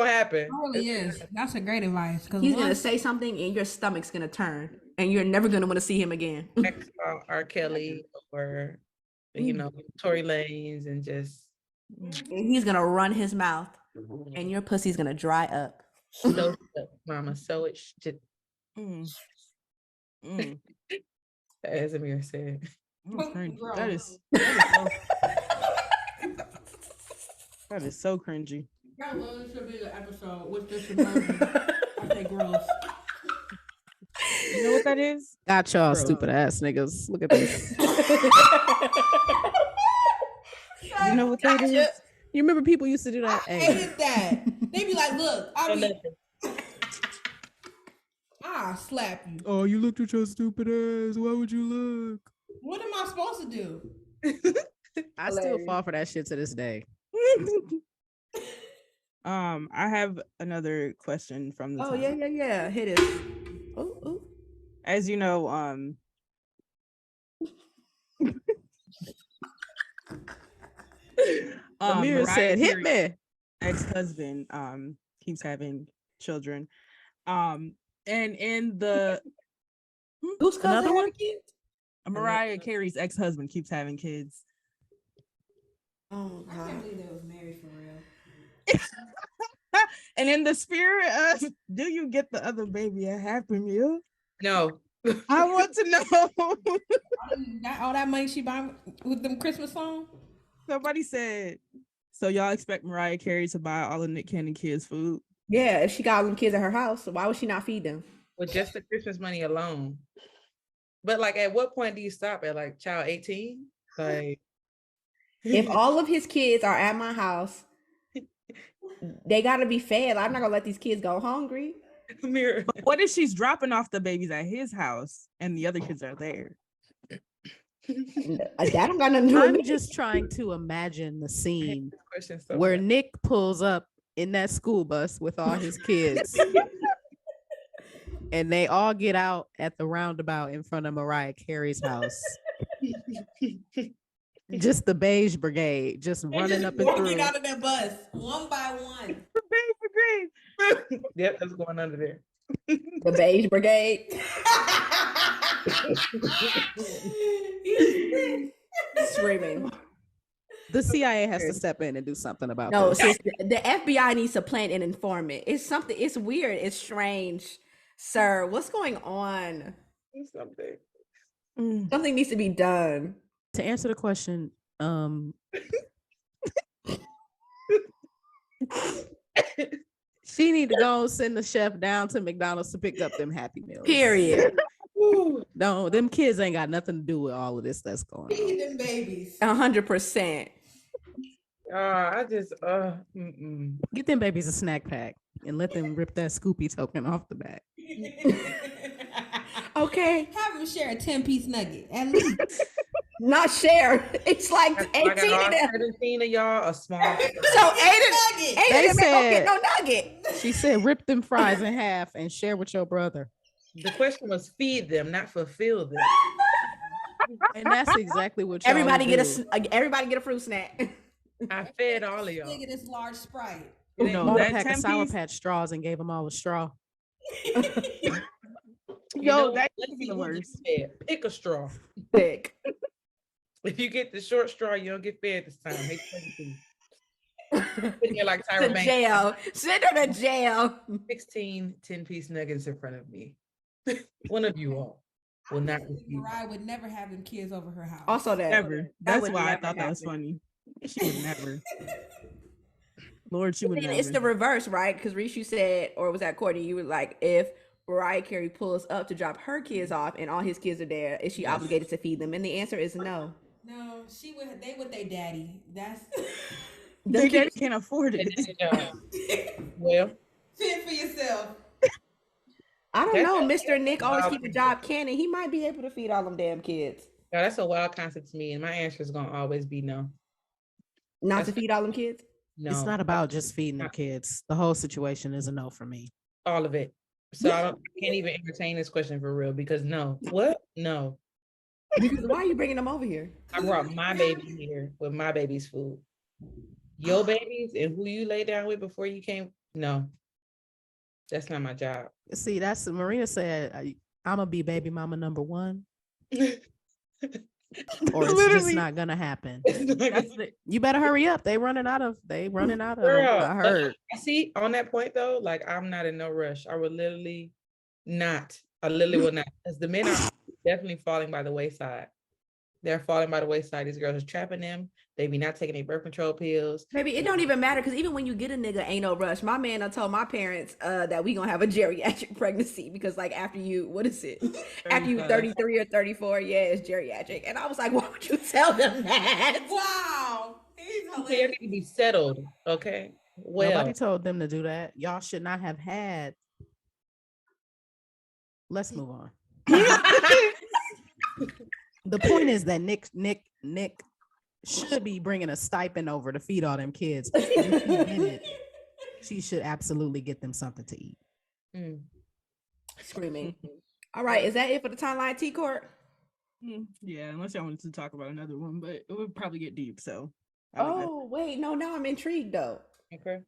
happen. It really is. That's a great advice, because he's gonna say something and your stomach's gonna turn and you're never gonna want to see him again. R. Kelly or Tory Lanez and just And he's gonna run his mouth, and your pussy's gonna dry up. So mama, so it should. As Amir said. That is so cringy. That really should be the episode with this emoji. I say gross. You know what that is? Got y'all stupid ass niggas. Look at this. You know what that is? You remember people used to do that? I hated that. They be like, look, I'll slap you. Oh, you looked at your stupid ass. Why would you look? What am I supposed to do? I still fall for that shit to this day. I have another question from the time. Yeah. Hit it. Oh. As you know, Amir said, "Hit me." Ex-husband keeps having children. And in the who's another one? Mariah Carey's ex-husband keeps having kids. Oh, I can't believe they was married for real. And in the spirit of, do you get the other baby a Happy Meal? No. I want to know. All that money she bought with them Christmas songs? Somebody said, so y'all expect Mariah Carey to buy all of Nick Cannon kids' food? Yeah, if she got all them kids at her house, why would she not feed them? With just the Christmas money alone. But like, at what point do you stop at like child 18? Like, if all of his kids are at my house, they gotta be fed. I'm not gonna let these kids go hungry. What if she's dropping off the babies at his house and the other kids are there? That don't got nothing to do with I'm me. just trying to imagine the scene where Nick pulls up in that school bus with all his kids. And they all get out at the roundabout in front of Mariah Carey's house. Just the beige brigade, just running up and through. Walking out of that bus, one by one. The beige brigade. Yep, that's going under there. The beige brigade. Screaming. The CIA has to step in and do something about this. No, sis, the FBI needs to plant an informant. It's something. It's weird. It's strange, sir. What's going on? Something needs to be done. To answer the question, she need to go send the chef down to McDonald's to pick up them Happy Meals. Period. No, them kids ain't got nothing to do with all of this that's going on. Feed them babies. 100%. Get them babies a snack pack and let them rip that Scoopy token off the back. Okay. Have them share a 10-piece nugget at least. Not share. It's like 18 of them. 17 of y'all are small. So 8 of them don't get no nugget. She said, rip them fries in half and share with your brother. The question was feed them, not fulfill them. And that's exactly what everybody get a fruit snack. I fed all of y'all. Look at this large Sprite. No, that pack of Sour Patch straws and gave them all a straw. Yo, that could be the worst. Pick a straw. Pick. If you get the short straw, you don't get fed this time. You're like Tyra Banks. Jail. Send her to jail. 16 10-piece nuggets in front of me. One of you all will not receive. Mariah would never have them kids over her house. Also that. Never. That's why I thought that was funny. She would never. Lord, she would never. It's the reverse, right? Because Reese, you said, or was that Courtney? You were like, if Mariah Carey pulls up to drop her kids off and all his kids are there, is she obligated to feed them? And the answer is no. No, they with their daddy. That's their daddy can't afford it. Well, fend for yourself. I don't know. Mr. Nick always keep a job canning. He might be able to feed all them damn kids. No, that's a wild concept to me, and my answer is gonna always be no. Not to feed all them kids? No. It's not about just feeding the kids. The whole situation is a no for me. All of it. So I can't even entertain this question for real because no. What? No. Because why are you bringing them over here? I brought my baby here with my baby's food. Your babies and who you lay down with before you came? No. That's not my job. See, that's Marina said, I'm gonna be baby mama number one. or it's just not gonna happen. You better hurry up. They running out of. Girl, I heard. I see on that point though. Like I'm not in no rush. I would literally not. I literally will not, because the men are definitely falling by the wayside. They're falling by the wayside. These girls are trapping them. They be not taking their birth control pills. Maybe it don't even matter, because even when you get a nigga, ain't no rush. My man, I told my parents that we gonna have a geriatric pregnancy, because like after you, what is it? After you 33 or 34, yeah, it's geriatric. And I was like, why would you tell them that? Wow. They need to be settled, okay? Well, nobody told them to do that. Y'all should not have had. Let's move on. The point is that Nick should be bringing a stipend over to feed all them kids. If he didn't, she should absolutely get them something to eat. Screaming. All right, is that it for the timeline, T-Court? Yeah, unless y'all wanted to talk about another one, but it would probably get deep. So. Wait, no, now I'm intrigued though. Okay.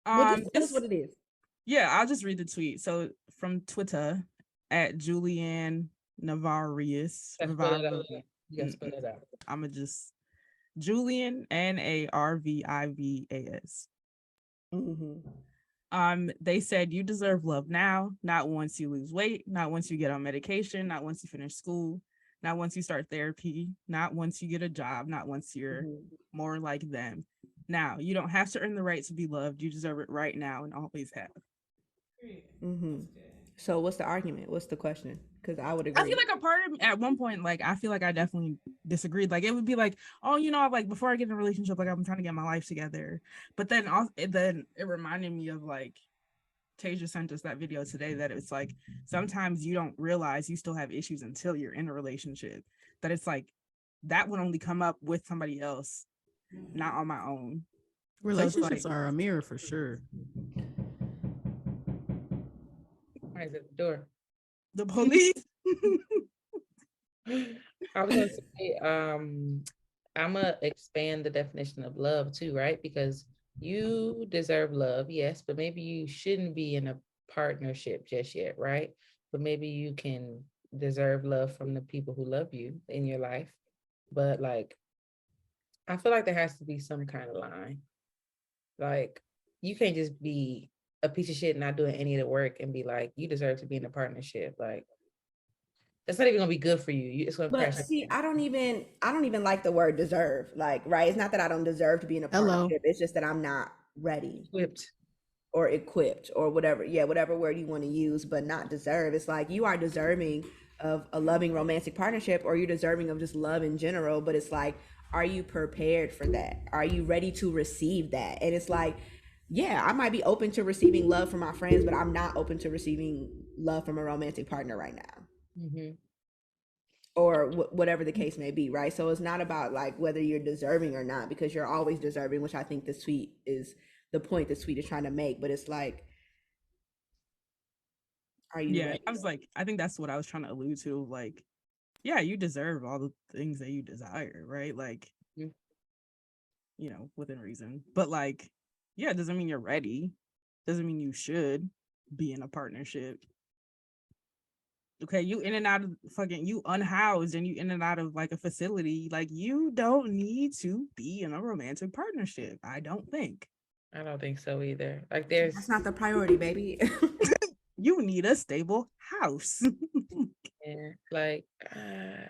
Tell us what it is. Yeah, I'll just read the tweet. So from Twitter at Julianne Navarius. You gotta spell it out. I'ma just Julian Narvivas. They said you deserve love now, not once you lose weight, not once you get on medication, not once you finish school, not once you start therapy, not once you get a job, not once you're more like them. Now, you don't have to earn the right to be loved. You deserve it right now and always have. So what's the argument? What's the question? Because I would agree. I feel like a part of me at one point, like, I feel like I definitely disagreed. Like, it would be like, oh, you know, like, before I get in a relationship, like, I'm trying to get my life together. But then it reminded me of, like, Tasia sent us that video today, that it's like, sometimes you don't realize you still have issues until you're in a relationship. That it's like, that would only come up with somebody else, not on my own. Relationships are a mirror for sure. Right at the door. The police. I was gonna say, I'm gonna expand the definition of love too, right? Because you deserve love, yes, but maybe you shouldn't be in a partnership just yet, right? But maybe you can deserve love from the people who love you in your life. But like, I feel like there has to be some kind of line. Like, you can't just be a piece of shit not doing any of the work and be like, you deserve to be in a partnership. Like, that's not even gonna be good for you. It's gonna crash. See, I don't even like the word deserve. Like, right? It's not that I don't deserve to be in a partnership. It's just that I'm not ready, equipped or whatever. Yeah, whatever word you want to use, but not deserve. It's like, you are deserving of a loving romantic partnership, or you're deserving of just love in general. But it's like, are you prepared for that? Are you ready to receive that? And it's like, yeah, I might be open to receiving love from my friends, but I'm not open to receiving love from a romantic partner right now. Or whatever the case may be, right? So it's not about like whether you're deserving or not, because you're always deserving, which I think the tweet is the point the tweet is trying to make. But it's like, are you ready? I was like, I think that's what I was trying to allude to. Like, yeah, you deserve all the things that you desire, right? Like, you know, within reason. But like, yeah, it doesn't mean you're ready. Doesn't mean you should be in a partnership. Okay, you in and out of you unhoused and you in and out of like a facility. Like, you don't need to be in a romantic partnership. I don't think so either. Like, that's not the priority, baby. You need a stable house. Yeah, like, I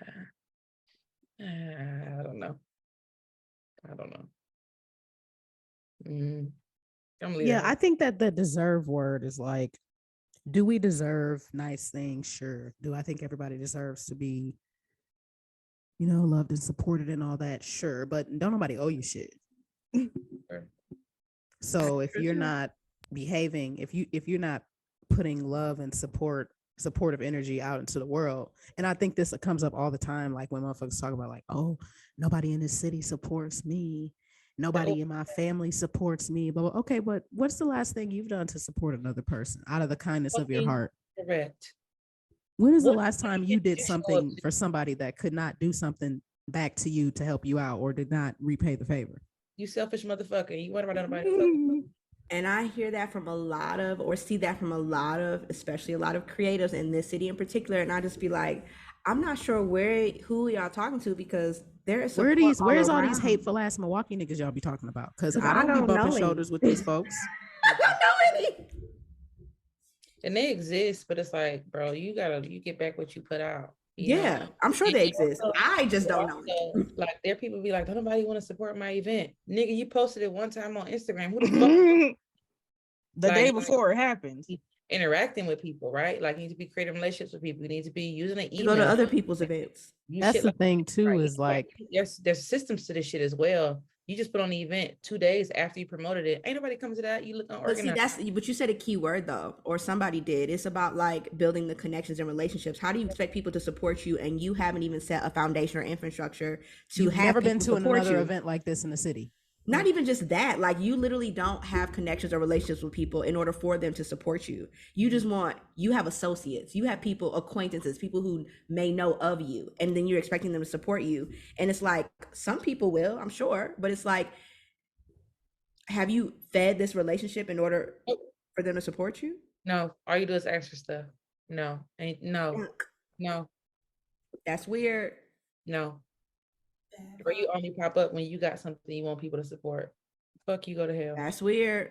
don't know. I think that the deserve word is like, do we deserve nice things? Sure. Do I think everybody deserves to be, you know, loved and supported and all that? Sure. But don't nobody owe you shit. So if you're not behaving, if you're not putting love and supportive energy out into the world, and I think this comes up all the time, like when motherfuckers talk about like, oh, nobody in this city supports me. Nobody in my family supports me. But okay, but what's the last thing you've done to support another person out of the kindness of your heart? Correct. When is the last time you did something for somebody that could not do something back to you to help you out, or did not repay the favor? You selfish motherfucker. You want about anybody? And I hear that from see that from a lot of, especially a lot of creatives in this city in particular. And I just be like, I'm not sure who y'all talking to because there is where's all these hateful ass Milwaukee niggas y'all be talking about? Because I don't be bumping shoulders with these folks. I don't know any. And they exist, but it's like, bro, you get back what you put out. Yeah, know? I'm sure they exist. Also, I just don't know. Like, there people be like, don't nobody want to support my event. Nigga, you posted it one time on Instagram. Who the fuck? The day before it happened. Interacting with people, right? Like, you need to be creating relationships with people. You need to be using an email. Go to other people's events. That's the thing too, right? Is like there's systems to this shit as well. You just put on the event 2 days after you promoted it. Ain't nobody coming to that. You look unorganized. But you said a key word though, or somebody did. It's about like building the connections and relationships. How do you expect people to support you and you haven't even set a foundation or infrastructure to You've never been to another event like this in the city? Not even just that, like you literally don't have connections or relationships with people in order for them to support you. You have associates, you have people, acquaintances, people who may know of you, and then you're expecting them to support you. And it's like, some people will, I'm sure, but it's like, have you fed this relationship in order for them to support you? No, all you do is ask for stuff. No. That's weird. No. Or you only pop up when you got something you want people to support. Fuck you, go to hell. That's weird.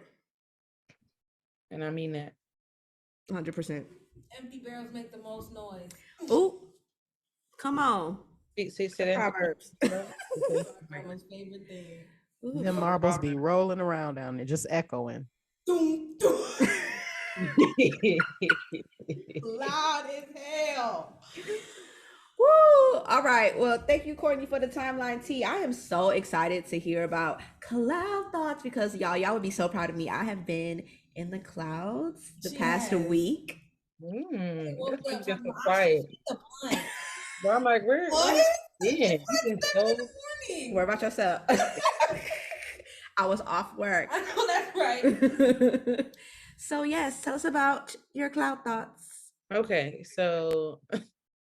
And I mean that. 100%. Empty barrels make the most noise. Ooh, come on. See, Proverbs. My favorite thing. Them marbles be rolling around down there, just echoing. Loud as hell. Woo! All right. Well, thank you, Courtney, for the timeline tea. I am so excited to hear about cloud thoughts because y'all would be so proud of me. I have been in the clouds the past week. That's just so quiet. Well, I'm like, where? Yeah, where about yourself? I was off work. I know that's right. So yes, tell us about your cloud thoughts. Okay, so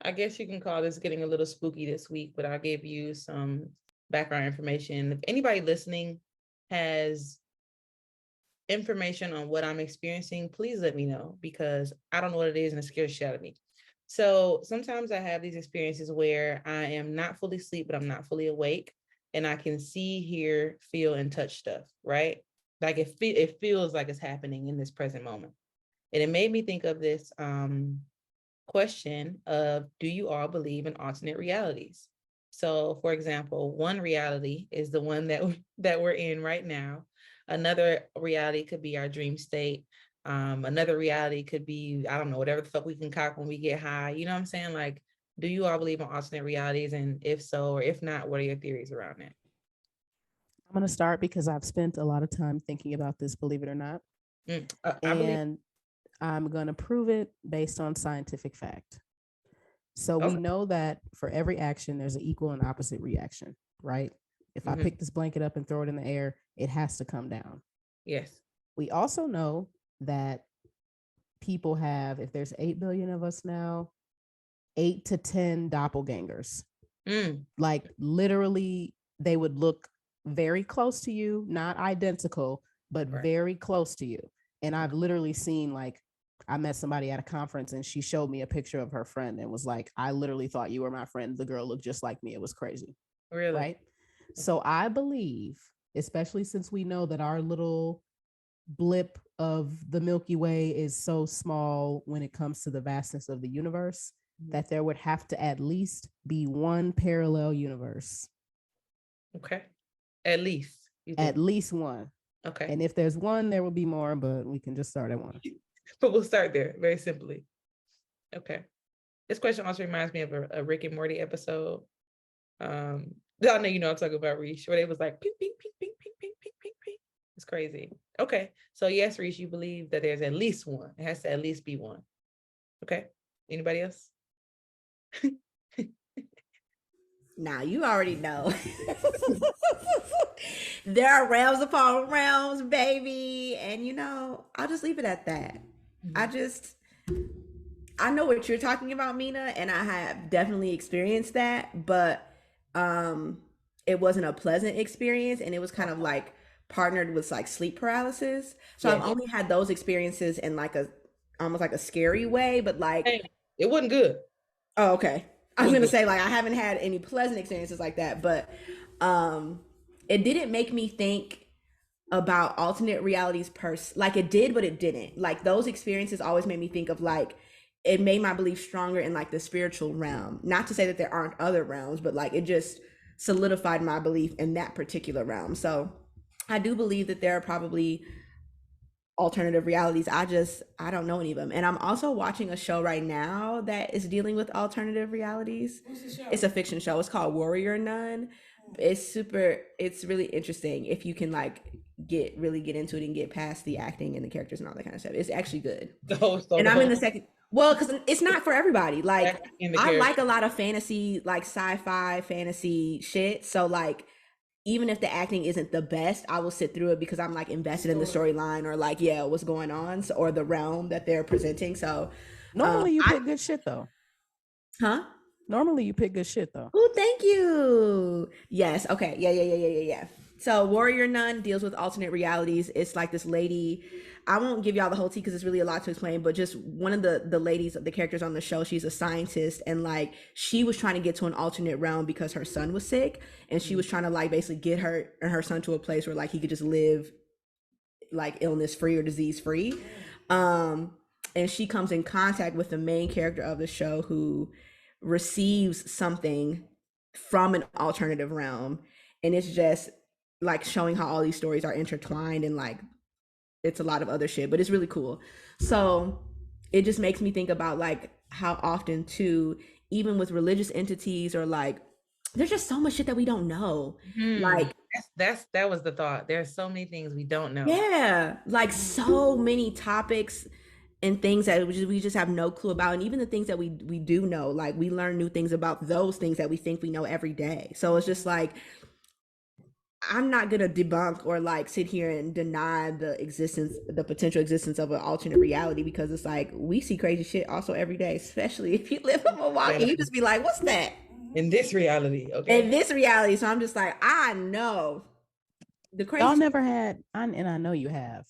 I guess you can call this getting a little spooky this week, but I'll give you some background information. If anybody listening has information on what I'm experiencing, please let me know, because I don't know what it is and it scares the shit out of me. So sometimes I have these experiences where I am not fully asleep, but I'm not fully awake, and I can see, hear, feel, and touch stuff, right? Like it feels like it's happening in this present moment. And it made me think of this question of, do you all believe in alternate realities? So, for example, one reality is the one that we're in right now. Another reality could be our dream state. Another reality could be, I don't know, whatever the fuck we concoct when we get high. You know what I'm saying? Like, do you all believe in alternate realities? And if so, or if not, what are your theories around that? I'm going to start because I've spent a lot of time thinking about this, believe it or not. I'm going to prove it based on scientific fact. So we know that for every action, there's an equal and opposite reaction, right? If I pick this blanket up and throw it in the air, it has to come down. Yes. We also know that people have, if there's 8 billion of us now, 8 to 10 doppelgangers. Like literally, they would look very close to you, not identical, but very close to you. And I've literally seen, like, I met somebody at a conference and she showed me a picture of her friend and was like, I literally thought you were my friend. The girl looked just like me. It was crazy. Really? Right? So I believe, especially since we know that our little blip of the Milky Way is so small when it comes to the vastness of the universe, that there would have to at least be one parallel universe. Okay. At least. At least one. Okay. And if there's one, there will be more, but we can just start at one. But we'll start there very simply. Okay. This question also reminds me of a Rick and Morty episode. I know you know I'm talking about, Reese, where it was like ping, ping, ping, ping, ping, ping, ping, ping, ping. It's crazy. Okay. So yes, Reese, you believe that there's at least one. It has to at least be one. Okay. Anybody else? Now you already know. There are realms upon realms, baby. And you know, I'll just leave it at that. I know what you're talking about, Mina, and I have definitely experienced that, but it wasn't a pleasant experience, and it was kind of like partnered with like sleep paralysis. So I've only had those experiences in like almost like a scary way, but like it wasn't good. Oh, okay. I was gonna say, like, I haven't had any pleasant experiences like that, but it didn't make me think about alternate realities like it did, but it didn't. Like those experiences always made me think of like it made my belief stronger in like the spiritual realm. Not to say that there aren't other realms, but like it just solidified my belief in that particular realm. So I do believe that there are probably alternative realities. I don't know any of them. And I'm also watching a show right now that is dealing with alternative realities. What's the show? It's a fiction show. It's called Warrior Nun. It's really interesting if you can like really get into it and get past the acting and the characters and all that kind of stuff. It's actually good. And I'm in the second, well, because it's not for everybody. Like I like a lot of fantasy, like sci-fi fantasy shit. So like even if the acting isn't the best, I will sit through it because I'm like invested in the storyline or like, yeah, what's going on, so, or the realm that they're presenting. So normally you pick good shit though. Huh? Normally you pick good shit though. Oh, thank you. Yes. Okay. Yeah. So Warrior Nun deals with alternate realities. It's like this lady. I won't give y'all the whole tea because it's really a lot to explain, but just one of the ladies, the characters on the show, she's a scientist, and like she was trying to get to an alternate realm because her son was sick, and she was trying to like basically get her and her son to a place where like he could just live like illness free or disease free. And she comes in contact with the main character of the show who receives something from an alternative realm, and it's just like showing how all these stories are intertwined, and like it's a lot of other shit, but it's really cool. So it just makes me think about like how often too, even with religious entities or like there's just so much shit that we don't know. Like that was the thought. There's so many things we don't know. Yeah, like so many topics and things that we just have no clue about. And even the things that we do know, like we learn new things about those things that we think we know every day. So it's just like, I'm not gonna debunk or like sit here and deny the potential existence of an alternate reality, because it's like we see crazy shit also every day, especially if you live in Milwaukee. You just be like, what's that? In this reality, okay. In this reality. So I'm just like, I know the crazy. Y'all never had, and I know you have,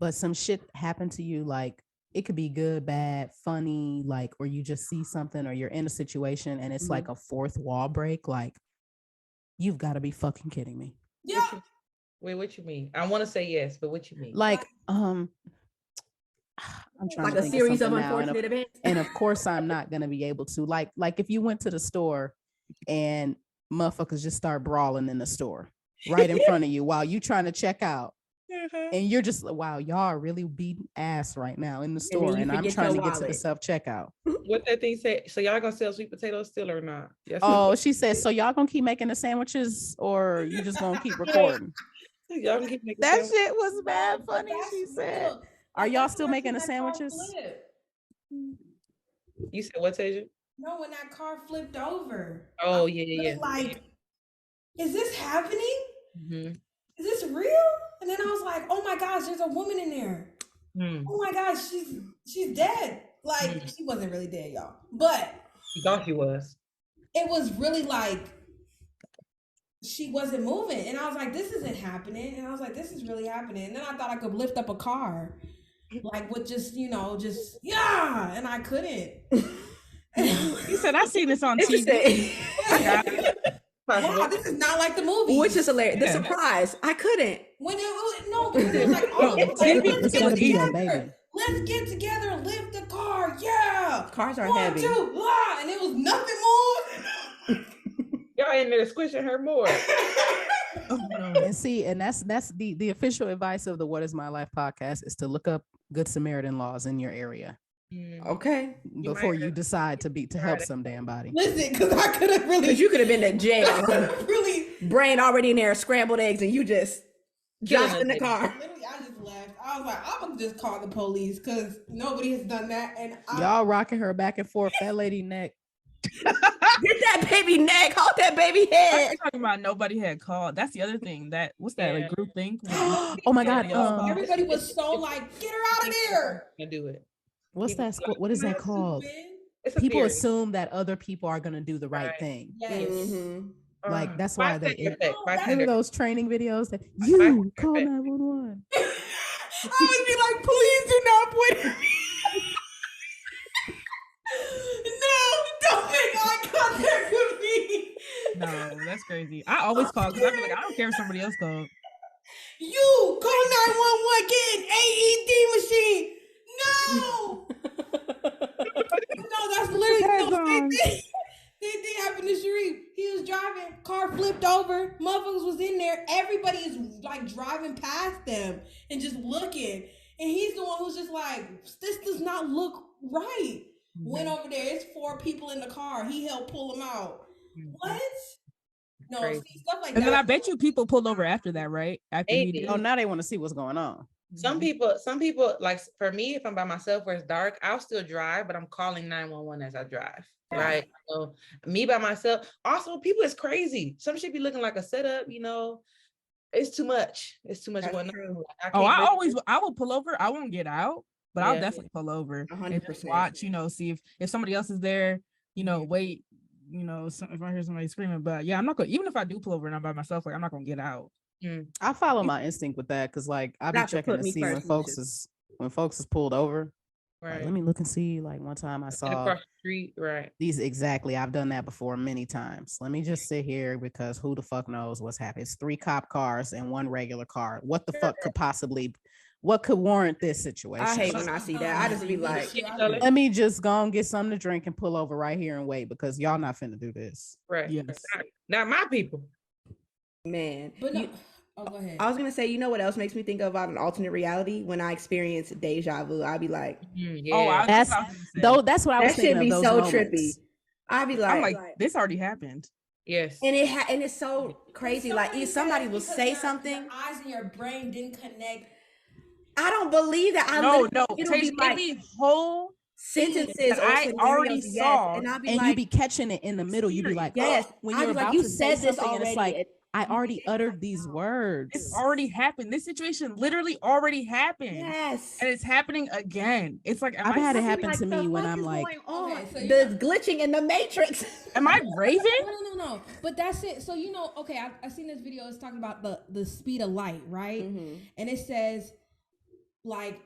but some shit happened to you, like it could be good, bad, funny, like, or you just see something or you're in a situation and it's like a fourth wall break. Like, you've got to be fucking kidding me. Yeah. Wait, what you mean? I want to say yes, but what you mean? Like, I'm trying to think a series of unfortunate events. And of course, I'm not gonna be able to. Like if you went to the store and motherfuckers just start brawling in the store right in front of you while you trying to check out, and you're just wow, y'all are really beating ass right now in the store, and I'm trying to get to the self checkout. What that thing say? So y'all gonna sell sweet potatoes still or not? Yes. Oh, she says, so y'all gonna keep making the sandwiches, or you just gonna keep recording? Y'all can keep making that shit was bad funny. She said, are y'all still making the sandwiches? You said what, Tasia? No, when that car flipped over. Oh yeah. Like, is this happening? Mm-hmm. Is this real? And then I was like, oh my gosh, there's a woman in there. Oh my gosh, she's dead. Like, she wasn't really dead, y'all. But she thought she was. It was really like she wasn't moving. And I was like, this isn't happening. And I was like, this is really happening. And then I thought I could lift up a car. Like with just, yeah. And I couldn't. You said, I seen this on TV. Wow, this is not like the movie. Which is hilarious. The surprise. I couldn't. When it was like, oh, let's get together, lift the car. Yeah. Cars are heavy. 1, 2, blah. And it was nothing more. Y'all in there squishing her more. And see, and that's the official advice of the What Is My Life podcast is to look up Good Samaritan laws in your area. Okay. Before you decide to help some damn body. Listen, because I could have really. Because you could have been in jail. Really. Brain already in there, scrambled eggs, and you just dropped in the car. Literally, I just left. I was like, I'm going to just call the police because nobody has done that. And y'all rocking her back and forth, that lady neck. Get that baby neck, hold that baby head. I'm talking about nobody had called. That's the other thing. What's that, like group think? Oh my God. Everybody was so like, get her out of there. I do it. What is that called? People assume that other people are gonna do the right thing. Yes. Mm-hmm. Like that's why remember those training videos that you call 911. I would be like, please do not point at me. No, don't make eye crazy. I always call because I be like, I don't care if somebody else called. You call 911, get an AED machine. No. No, that's literally the same thing. Same thing happened to Sharif. He was driving, car flipped over, motherfuckers was in there. Everybody is like driving past them and just looking. And he's the one who's just like, this does not look right. Mm-hmm. Went over there, it's 4 people in the car. He helped pull them out. Mm-hmm. What? No, see, stuff like that. And then I bet you people pulled over after that, right? After he did. Oh, now they want to see what's going on. Some people, like for me, if I'm by myself where it's dark, I'll still drive, but I'm calling 911 as I drive. Yeah. Right. So me by myself. Also, people is crazy. Some shit be looking like a setup, you know. It's too much. It's too much going on. I will pull over. I won't get out, but I'll definitely pull over 100%. And just watch, you know, see if somebody else is there, you know, wait, you know, if I hear somebody screaming. But yeah, I'm not gonna, even if I do pull over and I'm by myself, like I'm not gonna get out. I follow my instinct with that because like I be checking to see when folks is pulled over. Right. Like, let me look and see. Like one time I saw across the street, right? These exactly. I've done that before many times. Let me just sit here because who the fuck knows what's happening? It's 3 cop cars and 1 regular car. What the fuck what could warrant this situation? I hate when I see that. I just be like, let me just go and get something to drink and pull over right here and wait because y'all not finna do this. Right. Yes. Not my people. Man. But go ahead. I was gonna say, you know what else makes me think about an alternate reality? When I experience deja vu, I'd be like, that's what I was thinking. That should be so trippy. I'd be like, I'm like, this already happened. Yes. And it's so crazy. Like somebody will say something. Your eyes and your brain didn't connect. I don't believe that. It'll be like whole sentences I already saw, and I'll be and like, you be catching it in the middle. You be like, yes. When you're about to say something, and it's like, I already uttered these words. It's already happened. This situation literally already happened. Yes. And it's happening again. It's like I've had it happen to me when I'm like, the glitching in the matrix. Am I raving? No. But that's it. So I seen this video. It's talking about the speed of light, right? Mm-hmm. And it says, like,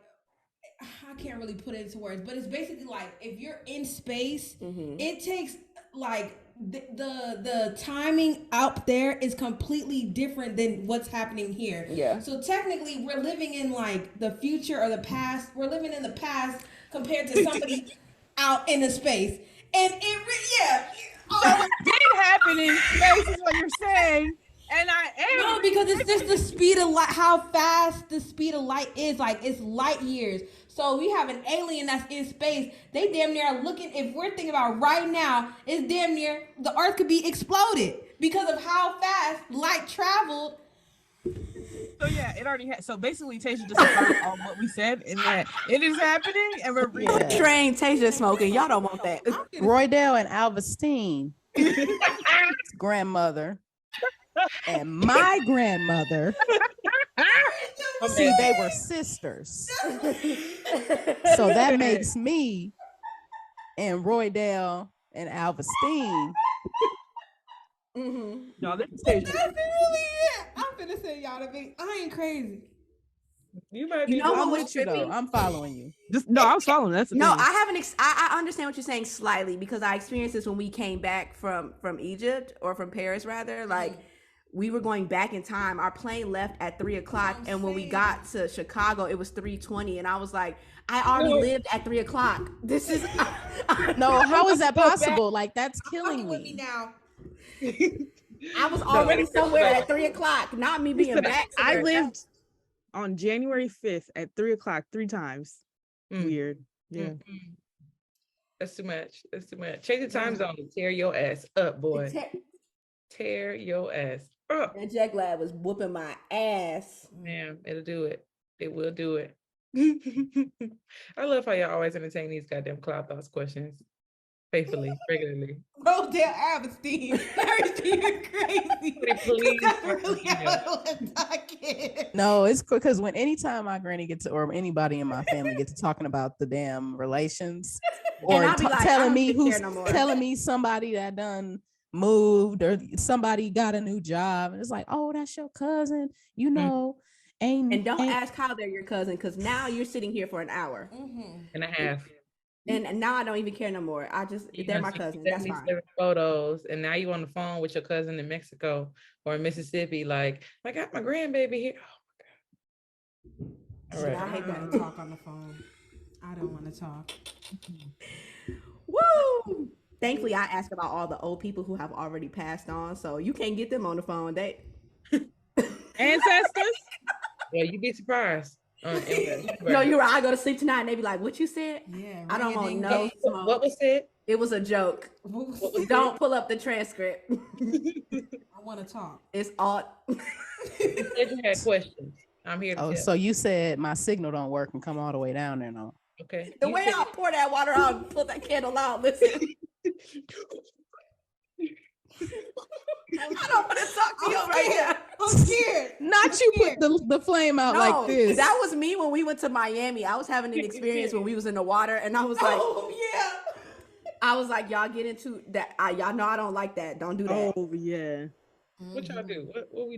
I can't really put it into words, but it's basically like if you're in space, it takes like the timing out there is completely different than what's happening here. Yeah. So technically we're living in like the future or the past. We're living in the past compared to somebody out in the space. And so it did happen in space is what you're saying. And I am. No, because it's just the speed of light, how fast the speed of light is. Like, it's light years. So we have an alien that's in space. They damn near are looking, if we're thinking about right now, it's damn near the earth could be exploded because of how fast light traveled. So yeah, it already had. So basically, Tasia just confirmed on what we said, and that it is happening, and we're train Tasia smoking. Y'all don't want that. Roydell and Alvastine, grandmother, and my grandmother. See, they were sisters. So that makes me and Roydell and Alvastine. No, that's really it. I'm gonna say y'all to be. I ain't crazy. You might be. I'm with you though. I'm following you. I was following. That's no. I haven't. I understand what you're saying slightly because I experienced this when we came back from Egypt or from Paris rather. Like we were going back in time. Our plane left at 3:00, and when we got to Chicago, it was 3:20, and I was like, I already lived at 3:00. This is no. How is that possible? Like that's killing me now. I was already somewhere at 3:00, not me being back. I lived on January 5th at 3:00 3 times. Weird. Yeah. That's too much. Change the time zone and tear your ass up, boy. Tear your ass up. And Jack Lab was whooping my ass. Man, it'll do it. It will do it. I love how y'all always entertain these goddamn Cloud Thoughts questions. Faithfully, regularly. Bro, damn Abstein. You're crazy. Please. No, it's because anytime my granny gets to, or anybody in my family gets to talking about the damn relations, or like, telling me somebody that done moved or somebody got a new job, and it's like, oh, that's your cousin, you know. And don't ask how they're your cousin, because now you're sitting here for an hour and a half. And now I don't even care no more. They're my cousin. That's fine. Photos, and now you on the phone with your cousin in Mexico or in Mississippi. Like, I got my grandbaby here. Oh my God. All right. I hate that to talk on the phone. I don't want to talk. Woo! Thankfully, I asked about all the old people who have already passed on, so you can't get them on the phone. They ancestors. Yeah, you'd be surprised. No, you're right. I go to sleep tonight and they be like, "What you said?" Yeah, I don't want no smoke. What was said? It was a joke. Don't pull up the transcript. I want to talk. It's all. You had questions. I'm here. Oh, so you said my signal don't work and come all the way down there, no? Okay. The way I pour that water out, pull that candle out. Listen. I don't want to talk to you right now. I'm scared. Not you put the flame out like this. That was me when we went to Miami. I was having an experience when we was in the water, and I was like, "Oh yeah." I was like, "Y'all get into that. Y'all know I don't like that. Don't do that." Oh yeah. What y'all do?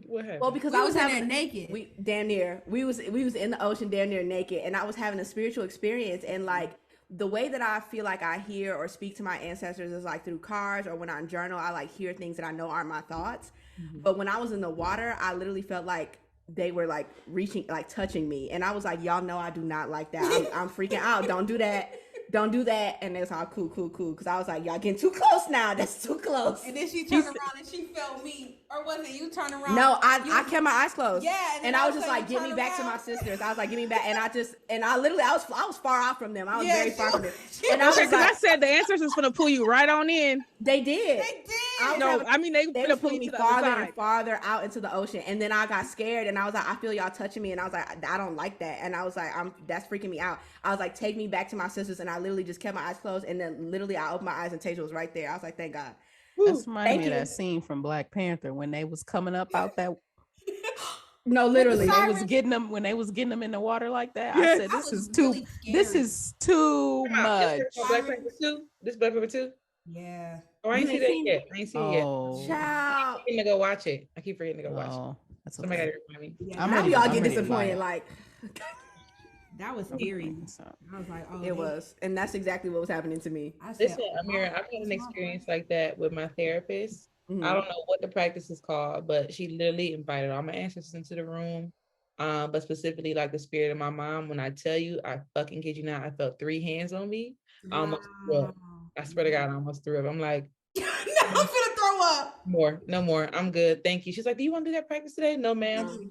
What happened? Well, because I was having naked. We damn near. We was in the ocean damn near naked, and I was having a spiritual experience, and like the way that I feel like I hear or speak to my ancestors is like through cards or when I journal. I like hear things that I know aren't my thoughts. But when I was in the water, I literally felt like they were like reaching, like touching me, and I was like, "Y'all know I do not like that. I'm freaking out. Don't do that." Don't do that. And it's all cool. Because I was like, y'all getting too close now. That's too close. And then she turned around and she felt me. Or was it you turn around? No, I kept my eyes closed. Yeah. And I was just like, get me back to my sisters. I was like, get me back. And I literally, I was far out from them. I was very far from them. And I was like, I said the ancestors was gonna pull you right on in. They did. They did. They were pull me farther and farther out into the ocean. And then I got scared and I was like, I feel y'all touching me. And I was like, I don't like that. And I was like, that's freaking me out. I was like, take me back to my sisters. And I literally just kept my eyes closed. And then literally I opened my eyes and Tasia was right there. I was like, thank God. That's reminding me of that scene from Black Panther when they was coming up out that. No, literally, they was getting them when they was getting them in the water like that. Yes. I said, "This is too. Really this is too much." Black Panther 2. This Black Panther 2. Yeah. Oh, I ain't see that yet. I ain't see it yet. Child. I keep forgetting to go watch it. I keep forgetting to go watch it. That's okay. Somebody gotta remind me. Yeah. How do y'all get disappointed? Like. That was eerie. I was like, oh, it was. And that's exactly what was happening to me. Listen, Amira, I've had an experience like that with my therapist. I don't know what the practice is called, but she literally invited all my ancestors into the room. But specifically like the spirit of my mom. When I tell you, I fucking kid you not, I felt 3 hands on me. I almost threw up. I swear to God, I almost threw up. I'm like, no, I'm gonna throw up. No more. I'm good. Thank you. She's like, do you want to do that practice today? No, ma'am.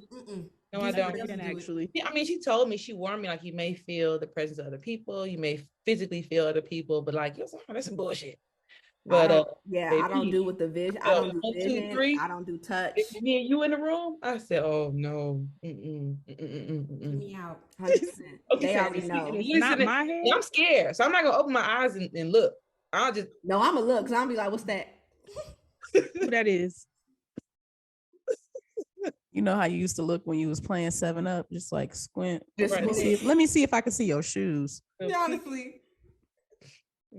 No, I don't. Actually, I mean, she told me, she warned me, like, you may feel the presence of other people, you may physically feel other people, but like, that's some bullshit. But baby, I don't do with the vision. I don't do vision. 2, 3. I don't do touch. If me and you in the room, I said, oh no. Get me out. 100%. Okay, they already know. Not my head. I'm scared, so I'm not gonna open my eyes and look. I'll just no. I'm gonna look because I'll be like, what's that? Who that is? You know how you used to look when you was playing 7-Up, just like squint. Just let me see if I can see your shoes. Honestly,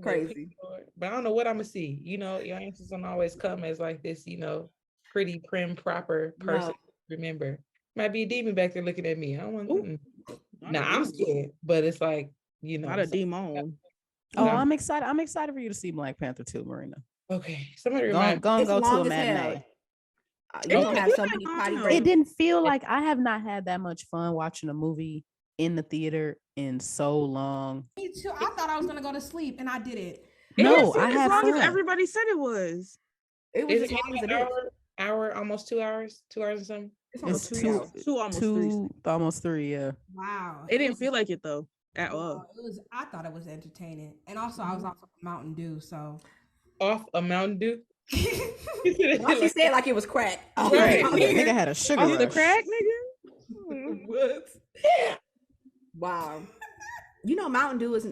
crazy. But I don't know what I'm gonna see. You know, your answers don't always come as like this, you know, pretty prim proper person. No. Remember, might be a demon back there looking at me. I don't want. I'm scared, but it's like, you know, not a demon. Oh, I'm excited. I'm excited for you to see Black Panther 2, Marina. Okay, somebody remind me. Go to a matinee. You don't have so many potty breaks. It didn't feel like I have not had that much fun watching a movie in the theater in so long. Me too. I thought I was gonna go to sleep, and I did it. No, I had as long fun. as everybody said it was. It was as long as it hour, almost 2 hours, 2 hours and something. It's almost almost 3. Yeah. Wow. It didn't feel like it though at all. It was. I thought it was entertaining, and also I was off of Mountain Dew, so. Off a Mountain Dew. Why she said like it was crack? Right. Nigga had a sugar rush. The crack, nigga. What? Wow. You know, Mountain Dew is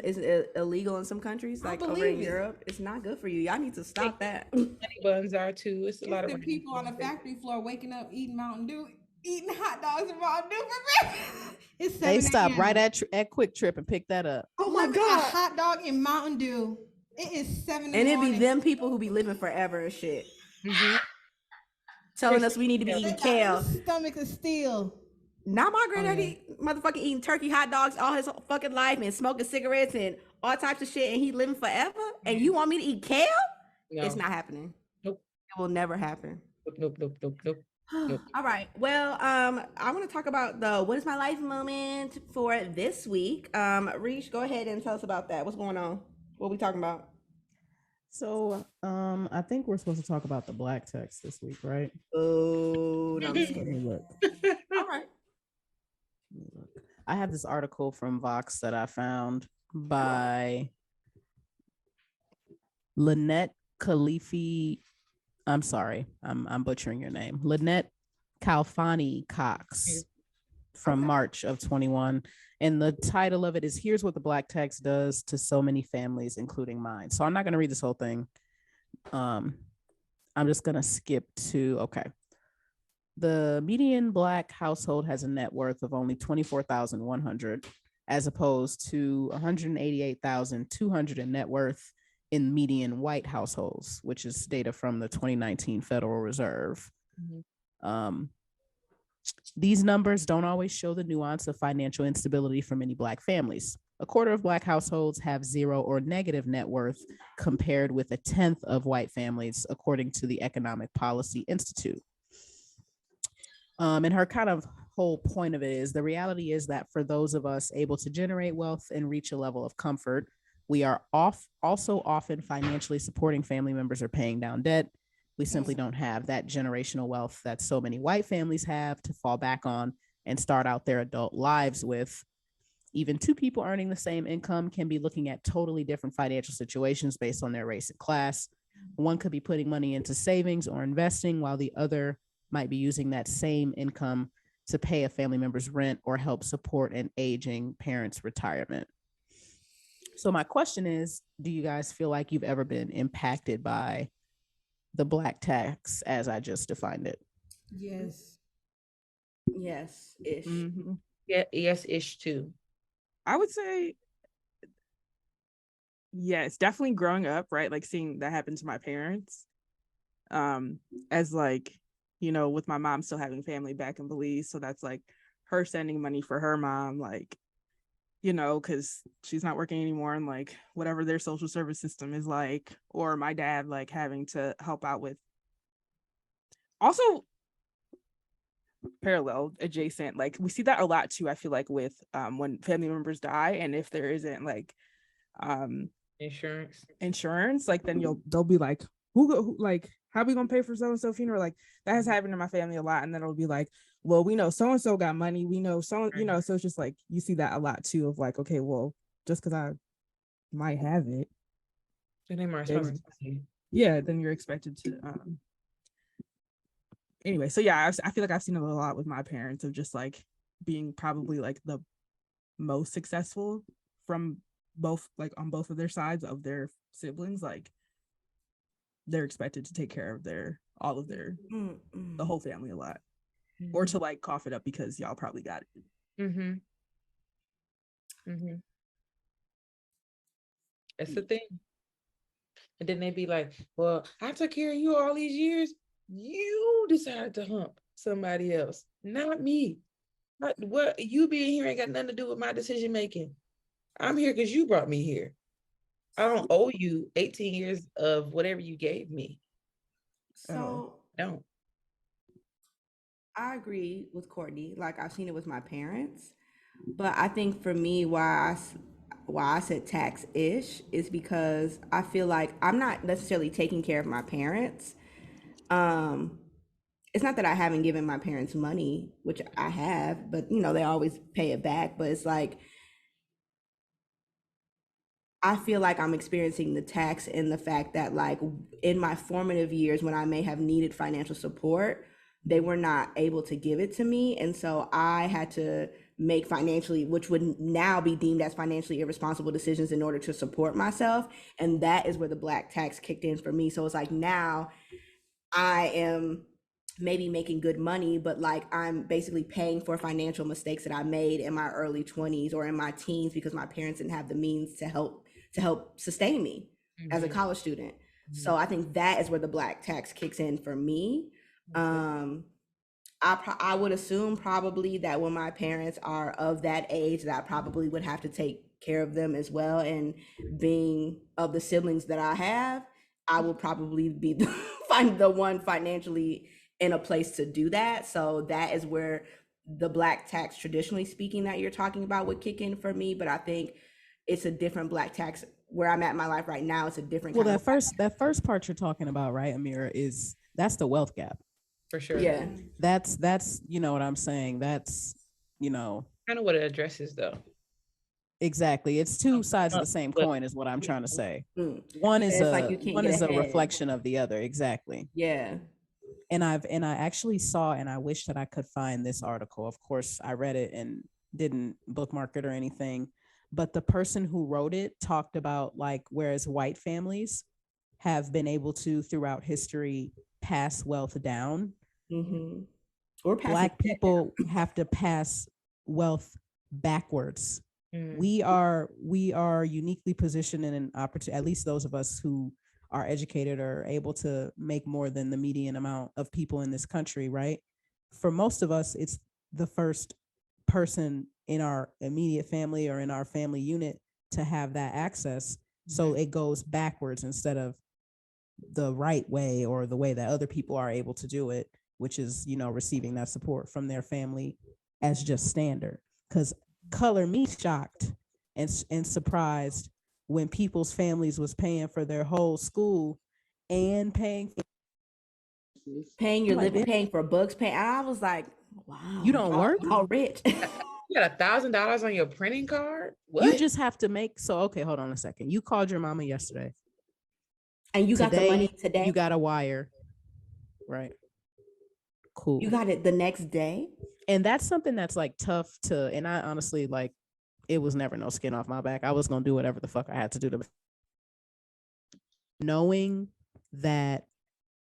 illegal in some countries, like over in Europe. It's not good for you. Y'all need to stop that. Honey buns are too. It's a lot of people on the factory floor waking up eating Mountain Dew, eating hot dogs and Mountain Dew for breakfast. They stopped right at Quick Trip and picked that up. Oh my God! A hot dog and Mountain Dew. It is 7 and it be them people who be living forever and shit. Telling us we need to be eating kale. Stomach of steel. Not my granddaddy, motherfucking eating turkey hot dogs all his fucking life and smoking cigarettes and all types of shit, and he living forever. And you want me to eat kale? No. It's not happening. Nope. It will never happen. Nope. All right. Well, I want to talk about the what is my life moment for this week. Reesh, go ahead and tell us about that. What's going on? What are we talking about? So, I think we're supposed to talk about the black text this week, right? Oh, no, I'm just kidding. Look. All right. I have this article from Vox that I found by Lynette Khalifi. I'm sorry, I'm butchering your name. Lynette Kalfani Cox from March of 21. And the title of it is Here's What the Black Text Does to So Many Families, Including Mine. So I'm not going to read this whole thing. I'm just going to skip to, okay. The median Black household has a net worth of only $24,100 as opposed to $188,200 in net worth in median white households, which is data from the 2019 Federal Reserve. Mm-hmm. These numbers don't always show the nuance of financial instability for many Black families. A quarter of Black households have zero or negative net worth compared with a tenth of white families, according to the Economic Policy Institute. And her kind of whole point of it is the reality is that for those of us able to generate wealth and reach a level of comfort, we are also often financially supporting family members or paying down debt. We simply don't have that generational wealth that so many white families have to fall back on and start out their adult lives with. Even two people earning the same income can be looking at totally different financial situations based on their race and class. One could be putting money into savings or investing, while the other might be using that same income to pay a family member's rent or help support an aging parent's retirement. So my question is, do you guys feel like you've ever been impacted by the Black tax as I just defined it? Yes. Yes-ish. Mm-hmm. Yeah, yes-ish too. I would say yes, definitely growing up, right? Like seeing that happen to my parents. As like, you know, with my mom still having family back in Belize. So that's like her sending money for her mom, like, you know, because she's not working anymore and like whatever their social service system is like, or my dad like having to help out with. Also, parallel, adjacent, like we see that a lot too, I feel like with when family members die, and if there isn't like insurance, like then they'll be like, who like, how are we gonna pay for so-and-so funeral? Like that has happened in my family a lot, and then it'll be like, well, we know so-and-so got money, we know so, you know, so it's just like you see that a lot too of like, okay, well, just because I might have it, yeah, then you're expected to anyway. So yeah, I feel like I've seen it a lot with my parents of just like being probably like the most successful from both, like on both of their sides of their siblings. Like they're expected to take care of the whole family a lot, or to like cough it up because y'all probably got it. That's the thing. And then they be like, well, I took care of you all these years. You decided to hump somebody else, not me. What you being here ain't got nothing to do with my decision making. I'm here because you brought me here. I don't owe you 18 years of whatever you gave me. So don't. I agree with Courtney. Like I've seen it with my parents, but I think for me, why I said tax-ish is because I feel like I'm not necessarily taking care of my parents. It's not that I haven't given my parents money, which I have, but you know, they always pay it back. But it's like, I feel like I'm experiencing the tax in the fact that like in my formative years when I may have needed financial support, they were not able to give it to me. And so I had to make financially, which would now be deemed as financially irresponsible decisions in order to support myself. And that is where the Black tax kicked in for me. So it's like now I am maybe making good money, but like I'm basically paying for financial mistakes that I made in my early 20s or in my teens because my parents didn't have the means to help sustain me as a college student. So I think that is where the Black tax kicks in for me. I would assume probably that when my parents are of that age, that I probably would have to take care of them as well. And being of the siblings that I have, I will probably be find the one financially in a place to do that. So that is where the black tax, traditionally speaking, that you're talking about would kick in for me. But I think it's a different black tax where I'm at in my life right now. It's a different well, kind of that first part you're talking about, right, Amira, is that's the wealth gap. For sure. Yeah. That's you know what I'm saying. That's, you know, kind of what it addresses though. Exactly. It's two sides of the same coin is what I'm trying to say. One is a reflection of the other. Exactly. Yeah. And I actually saw, and I wish that I could find this article. Of course, I read it and didn't bookmark it or anything. But the person who wrote it talked about, like, whereas white families have been able to throughout history pass wealth down, or black people have to pass wealth backwards. We are uniquely positioned in an opportunity, at least those of us who are educated or able to make more than the median amount of people in this country, right? For most of us, it's the first person in our immediate family or in our family unit to have that access. So it goes backwards instead of the right way or the way that other people are able to do it, which is, you know, receiving that support from their family as just standard. Because color me shocked and surprised when people's families was paying for their whole school and paying your living, paying for books, I was like, wow, you don't work? How rich? You got $1,000 on your printing card? What? You just have to make, so okay, hold on a second. You called your mama yesterday. And you got the money today? You got a wire. Right. Cool. You got it the next day? And that's something that's like tough to, and I honestly, like, it was never no skin off my back. I was going to do whatever the fuck I had to do to, knowing that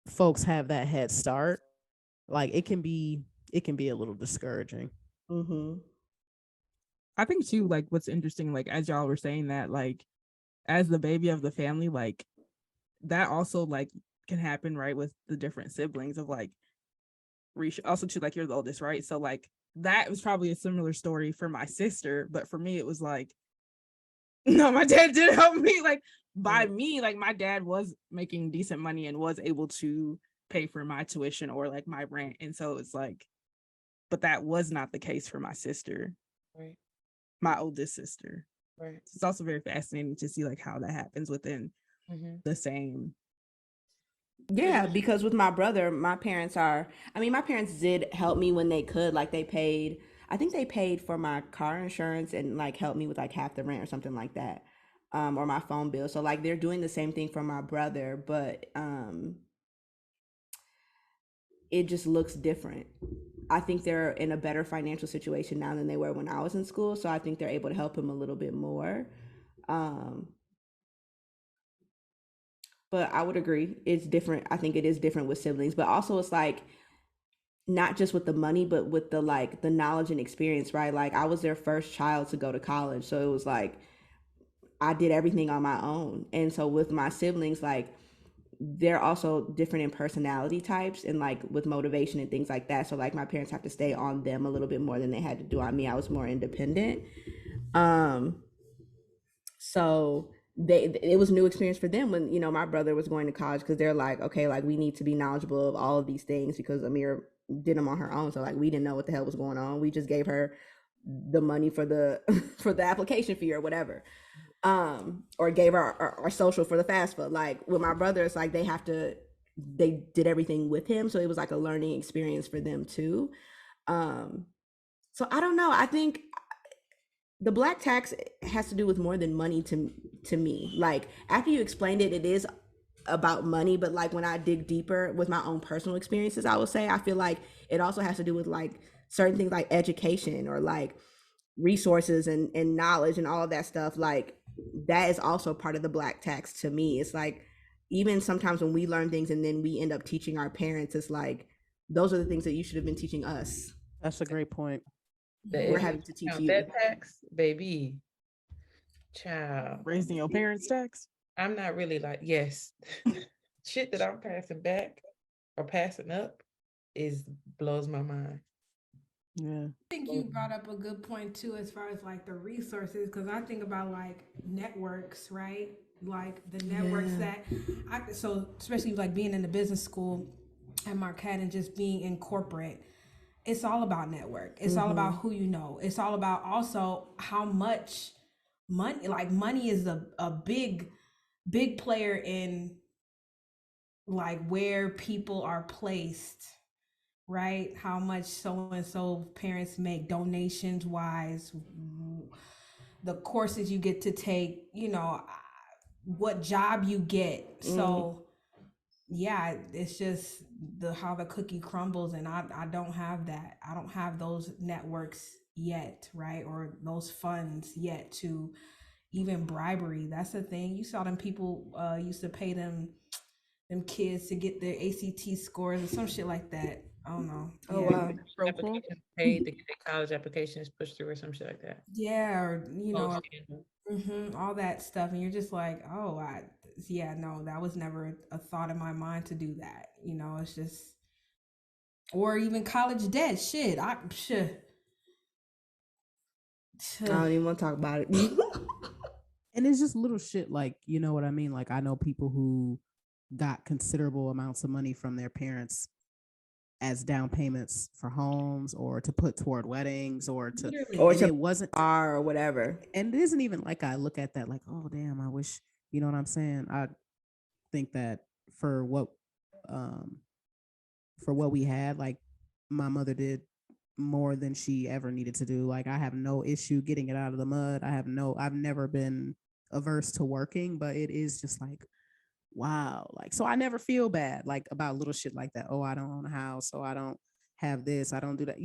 folks have that head start, like, it can be a little discouraging. I think too, like, what's interesting, like, as y'all were saying that, like, as the baby of the family, like, that also, like, can happen, right, with the different siblings of, like, also too, like, you're the oldest, right? So, like, that was probably a similar story for my sister, but for me, it was like, no, my dad did help me, like, by me, like, my dad was making decent money and was able to pay for my tuition or, like, my rent. And so it's like, but that was not the case for my sister, right? My oldest sister, right? It's also very fascinating to see, like, how that happens within the same. Yeah, because with my brother, my parents did help me when they could. Like, I think they paid for my car insurance and, like, helped me with, like, half the rent or something like that, or my phone bill. So, like, they're doing the same thing for my brother, but it just looks different. I think they're in a better financial situation now than they were when I was in school. So I think they're able to help him a little bit more. But I would agree, it's different. I think it is different with siblings, but also it's like not just with the money, but with the, like, the knowledge and experience, right? Like, I was their first child to go to college, so it was like I did everything on my own. And so with my siblings, like, they're also different in personality types and, like, with motivation and things like that. So, like, my parents have to stay on them a little bit more than they had to do on me. I was more independent. So it was new experience for them when, you know, my brother was going to college, because they're like, okay, like, we need to be knowledgeable of all of these things, because Amir did them on her own. So, like, we didn't know what the hell was going on. We just gave her the money for the for the application fee or whatever, or gave her our social for the FAFSA. Like, with my brother, it's like they did everything with him, so it was like a learning experience for them too. So I don't know, I think the black tax has to do with more than money to me. Like, after you explained it, it is about money, but, like, when I dig deeper with my own personal experiences, I would say I feel like it also has to do with, like, certain things like education or, like, resources and knowledge and all of that stuff. Like, that is also part of the black tax to me. It's like, even sometimes when we learn things and then we end up teaching our parents, it's like, those are the things that you should have been teaching us. That's a great point. We're having to teach you that tax, baby. Child, raising your parents' tax. I'm not really like, yes, shit that I'm passing back or passing up blows my mind. Yeah. I think you brought up a good point too, as far as like the resources, because I think about like networks, right? Like the networks that so especially like being in the business school at Marquette and just being in corporate, it's all about network. It's all about who you know. It's all about also how much money, like money is a big player in like where people are placed, right? How much so and so parents make donations wise, the courses you get to take, you know, what job you get. So yeah, it's just the how the cookie crumbles, and I don't have that. I don't have those networks yet, right? Or those funds yet to even bribery. That's the thing. You saw them people used to pay them kids to get their ACT scores or some shit like that. I don't know. Oh wow. Applications paid to get their college applications pushed through or some shit like that. Yeah, or you know, all that stuff, and you're just like, oh, no, that was never a thought in my mind to do that. You know, it's just, or even college debt. Shit, I don't even want to talk about it. And it's just little shit like, you know what I mean? Like I know people who got considerable amounts of money from their parents as down payments for homes or to put toward weddings or to it wasn't or whatever. And it isn't even like I look at that like, oh damn, I wish, you know what I'm saying? I think that for what we had, like my mother did more than she ever needed to do. Like I have no issue getting it out of the mud. I've never been averse to working, but it is just like, wow. Like, so I never feel bad like about little shit like that. Oh, I don't own a house. So I don't have this. I don't do that.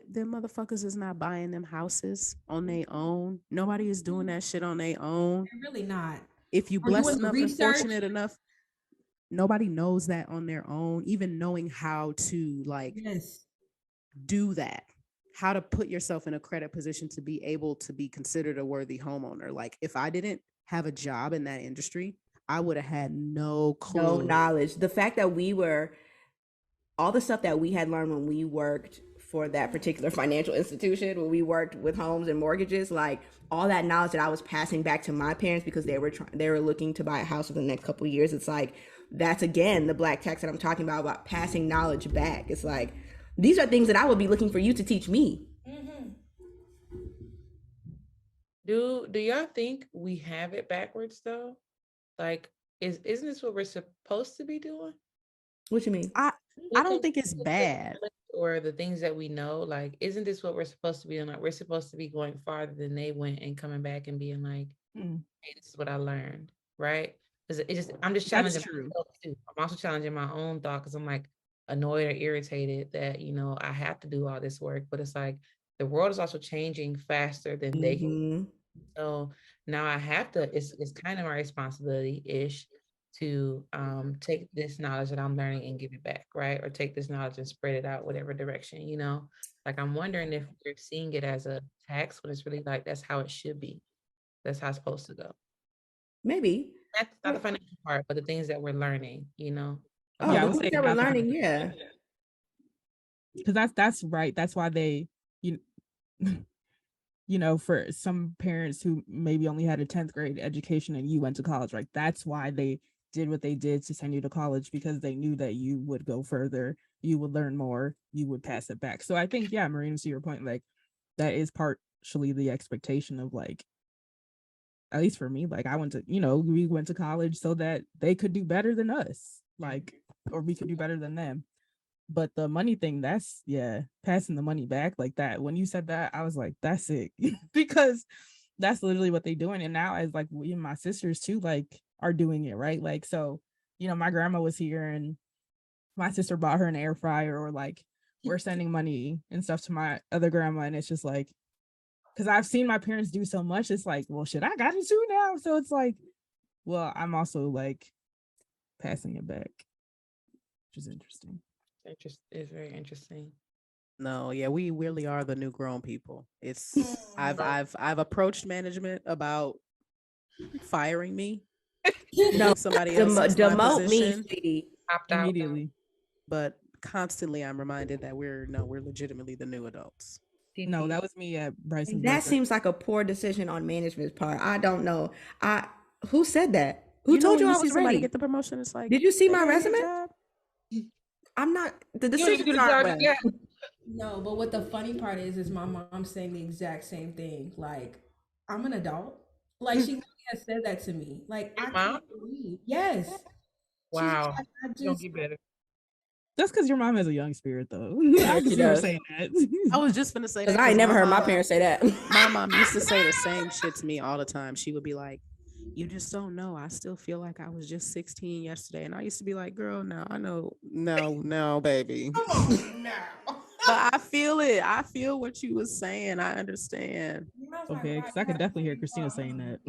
Them motherfuckers is not buying them houses on their own. Nobody is doing that shit on their own. They're really not. If you blessed enough and fortunate enough, nobody knows that on their own, even knowing how to like do that, how to put yourself in a credit position to be able to be considered a worthy homeowner. Like if I didn't have a job in that industry, I would have had no clue. No knowledge. The fact that all the stuff that we had learned when we worked for that particular financial institution, when we worked with homes and mortgages, like all that knowledge that I was passing back to my parents because they were looking to buy a house for the next couple of years. It's like, that's again, the black tax that I'm talking about passing knowledge back. It's like, these are things that I would be looking for you to teach me. Do y'all think we have it backwards though? Like, isn't this what we're supposed to be doing? What you mean? I don't think it's bad. Or the things that we know, like, isn't this what we're supposed to be doing? Like, we're supposed to be going farther than they went and coming back and being like, hey, this is what I learned, right? Because I'm just challenging myself too. I'm also challenging my own thought because I'm like annoyed or irritated that, you know, I have to do all this work, but it's like the world is also changing faster than they can. So now I have to, it's kind of my responsibility-ish to take this knowledge that I'm learning and give it back, right? Or take this knowledge and spread it out whatever direction, you know? Like I'm wondering if we're seeing it as a tax when it's really like that's how it should be. That's how it's supposed to go. Maybe. That's not the financial part, but the things that we're learning, you know? Oh, yeah, the things that we're learning, yeah. Because that's right. That's why they, you know, for some parents who maybe only had a 10th grade education and you went to college, like that's why they did what they did to send you to college, because they knew that you would go further, you would learn more, you would pass it back. So I think, yeah, Marina, to your point, like that is partially the expectation of like, at least for me, like I went to, you know, we went to college so that they could do better than us, like, or we could do better than them. But the money thing, that's, passing the money back like that. When you said that, I was like, that's it. Because that's literally what they're doing. And now as like we and my sisters too, like are doing it, right? Like, so, you know, my grandma was here and my sister bought her an air fryer, or like we're sending money and stuff to my other grandma. And it's just like, because I've seen my parents do so much, it's like, well, shit, I got it too now. So it's like, well, I'm also like passing it back, which is interesting. It's very interesting. No, yeah, we really are the new grown people. It's I've approached management about firing me. No, somebody else demote me immediately. Opt out. But constantly I'm reminded that we're legitimately the new adults. No, that was me at Bryson's That birthday. seems like a poor decision on management's part. I don't know. Who said that? Who told you I was somebody ready? get the promotion? It's like, did you see my resume? I'm not. The decisions aren't right. No, but what the funny part is my mom saying the exact same thing. Like, I'm an adult. Like, she literally has said that to me. Like, I can't believe. Yes. Wow. Like, I just don't get better. That's because your mom has a young spirit, though. I can see her saying that. I was just gonna say that because I ain't never heard my parents say that. My mom used to say the same shit to me all the time. She would be like, "You just don't know. I still feel like I was just 16 yesterday," and I used to be like, "Girl, no, I know, no, baby." Come on now. But I feel it. I feel what you was saying. I understand. Okay, because I could definitely hear Christina saying that.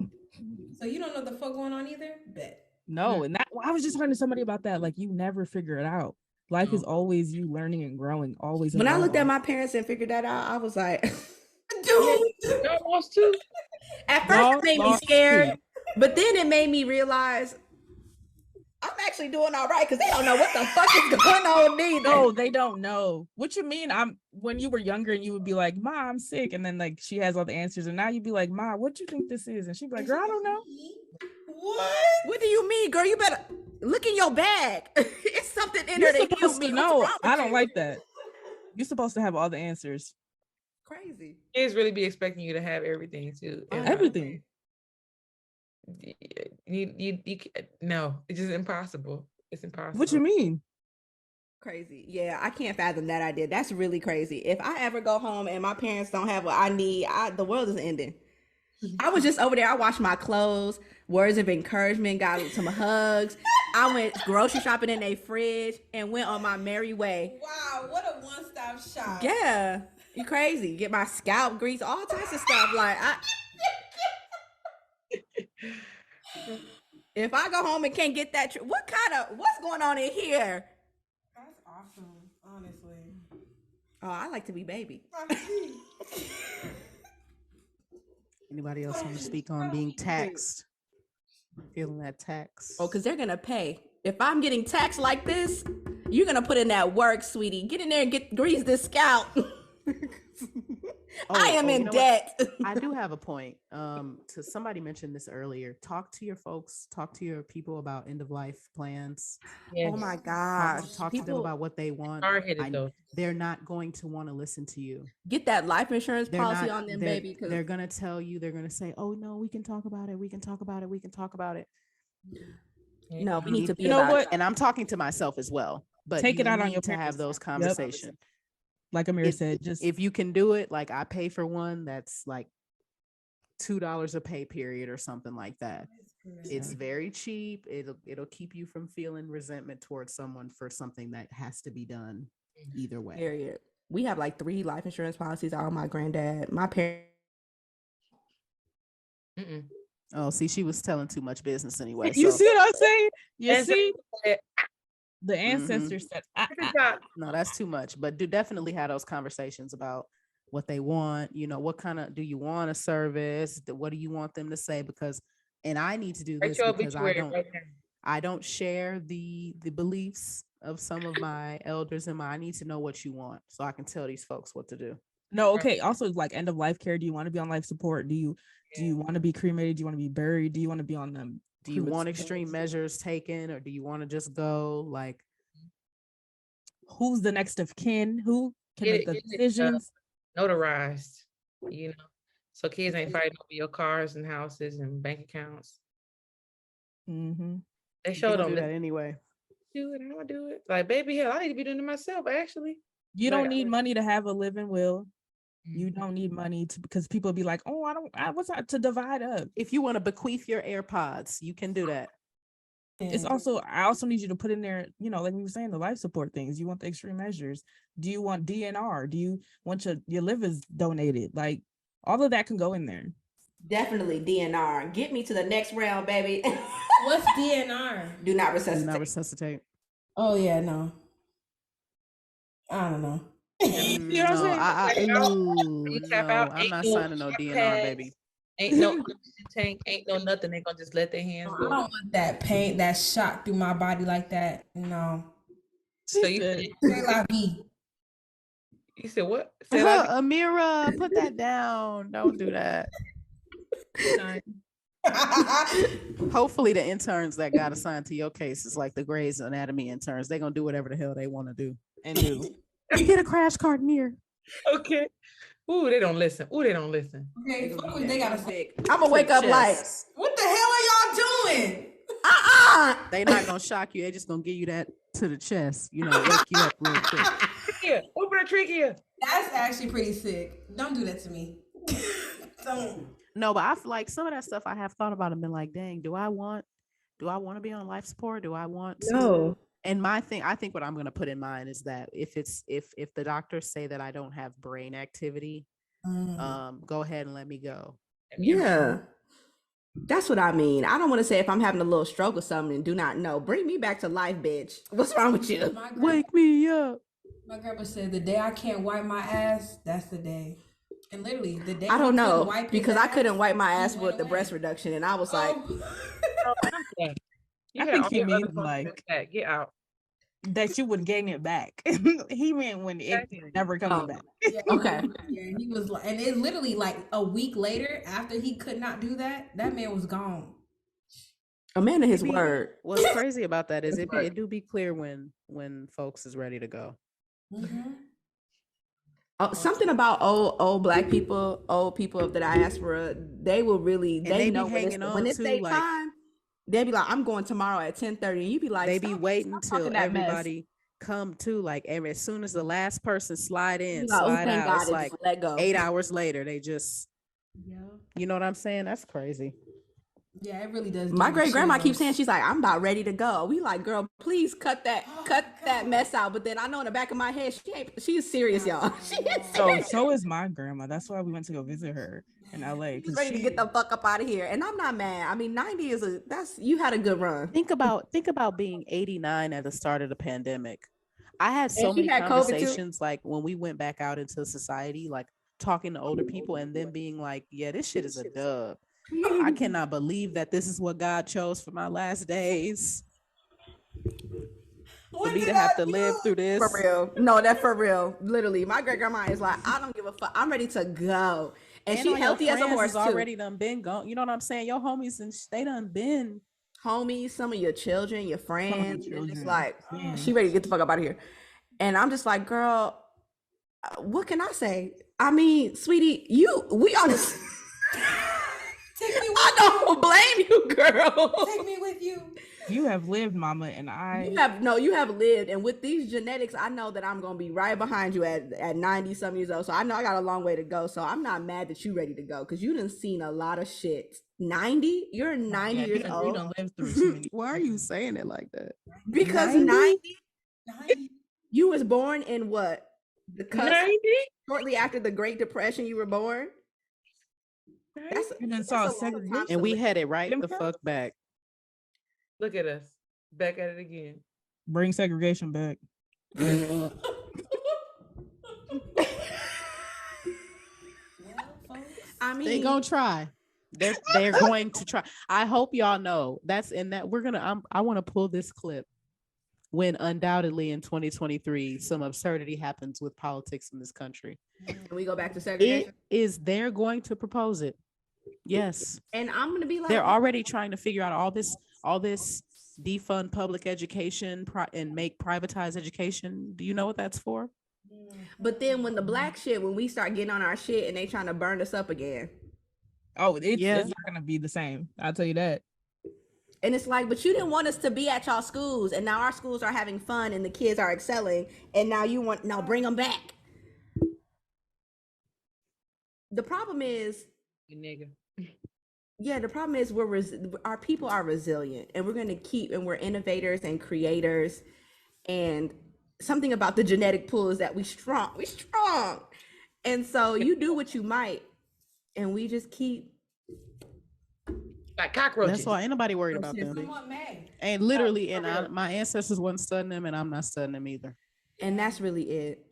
So you don't know the fuck going on either? Bet. No, and that I was just talking to somebody about that. Like, you never figure it out. Life is always you learning and growing. Always. When I looked at my parents and figured that out, I was like, dude, y'all lost too. At first, it made me scared, but then it made me realize I'm actually doing all right because they don't know what the fuck is going on neither. No, they don't know. What you mean? When you were younger and you would be like, "Ma, I'm sick," and then like she has all the answers, and now you'd be like, "Ma, what you think this is?" And she'd be like, "Girl, I don't know." What do you mean, girl? You better look in your bag. It's something in there that supposed me. to know. I don't like that. You're supposed to have all the answers. Crazy. Kids really be expecting you to have everything too. Everything. You no, it's just impossible. It's impossible. What you mean? Crazy. Yeah, I can't fathom that idea. That's really crazy. If I ever go home and my parents don't have what I need, the world is ending. I was just over there. I washed my clothes, words of encouragement, got some hugs. I went grocery shopping in a fridge and went on my merry way. Wow, what a one-stop shop. Yeah, you crazy. Get my scalp grease, all types of stuff. Like, if I go home and can't get that, what's going on in here? That's awesome, honestly. Oh, I like to be baby. Anybody else want to speak on being taxed? Feeling that tax? Oh, because they're going to pay. If I'm getting taxed like this, you're going to put in that work, sweetie. Get in there and grease this scalp. I am in debt. I do have a point. To somebody mentioned this earlier. Talk to your folks, talk to your people about end of life plans. Yes. Oh my gosh. Talk to them about what they want. They're not going to want to listen to you. Get that life insurance policy on them, baby. They're gonna tell you, they're gonna say, "Oh no, we can talk about it. We can talk about it. We can talk about it." No, we need to be. You know what? And I'm talking to myself as well. But take it out on your to have those conversations. Yep. Like Amir said, just if you can do it, like I pay for one that's like $2 a pay period or something like that. It's very cheap. It'll keep you from feeling resentment towards someone for something that has to be done either way. Period. We have like 3 life insurance policies. All my granddad, my parents. Oh, see, she was telling too much business anyway. You see what I'm saying? You see? The ancestors said, no, that's too much. But do definitely have those conversations about what they want. You know, what kind of, do you want a service? What do you want them to say? Because, and I need to do this because I don't share the beliefs of some of my elders, and I need to know what you want so I can tell these folks what to do. No, okay. Also, like end of life care. Do you want to be on life support? Do you want to be cremated? Do you want to be buried? Do you want to be on them? Do you want extreme measures taken, or do you want to just go like? Who's the next of kin? Who can make the decisions? Notarized, you know, so kids ain't fighting over your cars and houses and bank accounts. They showed them that anyway. Do it, I'll do it. Like, baby, hell, I need to be doing it myself. Actually, you don't need money to have a living will. You don't need money because people be like, "Oh, what's that to divide up?" If you want to bequeath your AirPods, you can do that. It's also, I also need you to put in there, you know, like we were saying, the life support things. You want the extreme measures. Do you want DNR? Do you want your livers donated? Like, all of that can go in there. Definitely DNR. Get me to the next round, baby. What's DNR? Do not resuscitate. Do not resuscitate. Oh yeah, no. I don't know. You know what I'm saying? I'm not signing no DNR, baby. Ain't no tank, ain't no nothing. They gonna just let their hands go. I don't want that pain, that shot through my body like that. No. So you said what? Amira, put that down. Don't do that. Hopefully the interns that got assigned to your case is like the Grey's Anatomy interns. They're gonna do whatever the hell they want to do and do. Get a crash cart near. Okay. Ooh, they don't listen. Okay, they gotta say. I'm gonna wake up like, what the hell are y'all doing? They not gonna shock you. They just gonna give you that to the chest. You know, wake you up real quick. Yeah, open a trachea. That's actually pretty sick. Don't do that to me. Don't. No, but I feel like some of that stuff I have thought about and been like, dang, do I want to be on life support? Do I want to? No. And my thing, I think what I'm going to put in mind is that if the doctors say that I don't have brain activity, go ahead and let me go. Yeah. That's what I mean. I don't want to say if I'm having a little stroke or something and do not know. Bring me back to life, bitch. What's wrong with you? Wake me up. My grandma said the day I can't wipe my ass, that's the day. And literally the day I don't know because I couldn't wipe my ass with the breast reduction, and I was like, I think he means like get out. That you would gain it back. He meant when it never comes back. Yeah, okay. Yeah, he was like, and it literally like a week later after he could not do that, that man was gone. A man of his word. What's crazy about that is it do be clear when folks is ready to go. Mm-hmm. Something about old black people, old people of the diaspora, they will really they know when it's their time. They be like, I'm going tomorrow at 10:30, and you be like, they be waiting till everybody come to, like, as soon as the last person slide in, slide out. It's like let go. 8 hours later, they just, you know what I'm saying? That's crazy. Yeah, it really does. My great grandma keeps saying, she's like, I'm about ready to go. We like, girl, please cut that mess out. But then I know in the back of my head, she's serious, y'all. She is serious. So is my grandma. That's why we went to go visit her in LA. She's ready to get the fuck up out of here. And I'm not mad. I mean, 90 you had a good run. Think about being 89 at the start of the pandemic. I had so many conversations like when we went back out into society, like talking to older people and then being like, yeah, this shit is a dub. I cannot believe that this is what God chose for my last days. For me to have to live through this. For real. No, that's for real. Literally, my great grandma is like, I don't give a fuck. I'm ready to go. And she healthy as a horse too. Already done been gone. You know what I'm saying? Your homies and they done been. Homies, some of your children, your friends. It's like, she ready to get the fuck up out of here. And I'm just like, girl, what can I say? I mean, sweetie, we on this. Take me with I don't blame you, girl. Take me with you. You have lived, mama, and you have lived. And with these genetics, I know that I'm gonna be right behind you at 90 some years old. So I know I got a long way to go. So I'm not mad that you ready to go because you done seen a lot of shit. 90? You're 90 years old. You done lived through so many. Why are you saying it like that? Because 90? You was born in what? The cusp, 90? Shortly after the Great Depression, you were born. And we headed right the fuck back. Look at us. Back at it again. Bring segregation back. I mean, they gonna try. They're going to try. I hope y'all know I want to pull this clip when undoubtedly in 2023 some absurdity happens with politics in this country. Can we go back to segregation? They're going to propose it. Yes. And I'm going to be like, they're already trying to figure out all this defund public education and make privatized education. Do you know what that's for? But then when we start getting on our shit and they trying to burn us up again. Oh, it's not going to be the same. I'll tell you that. And it's like, but you didn't want us to be at y'all schools, and now our schools are having fun and the kids are excelling, and now bring them back. The problem is, the problem is our people are resilient, and we're going to and we're innovators and creators, and something about the genetic pool is that we strong, and so you do what you might, and we just keep. Like cockroaches. That's why ain't nobody worried about them. And literally, my ancestors wasn't studying them, and I'm not studying them either. And that's really it.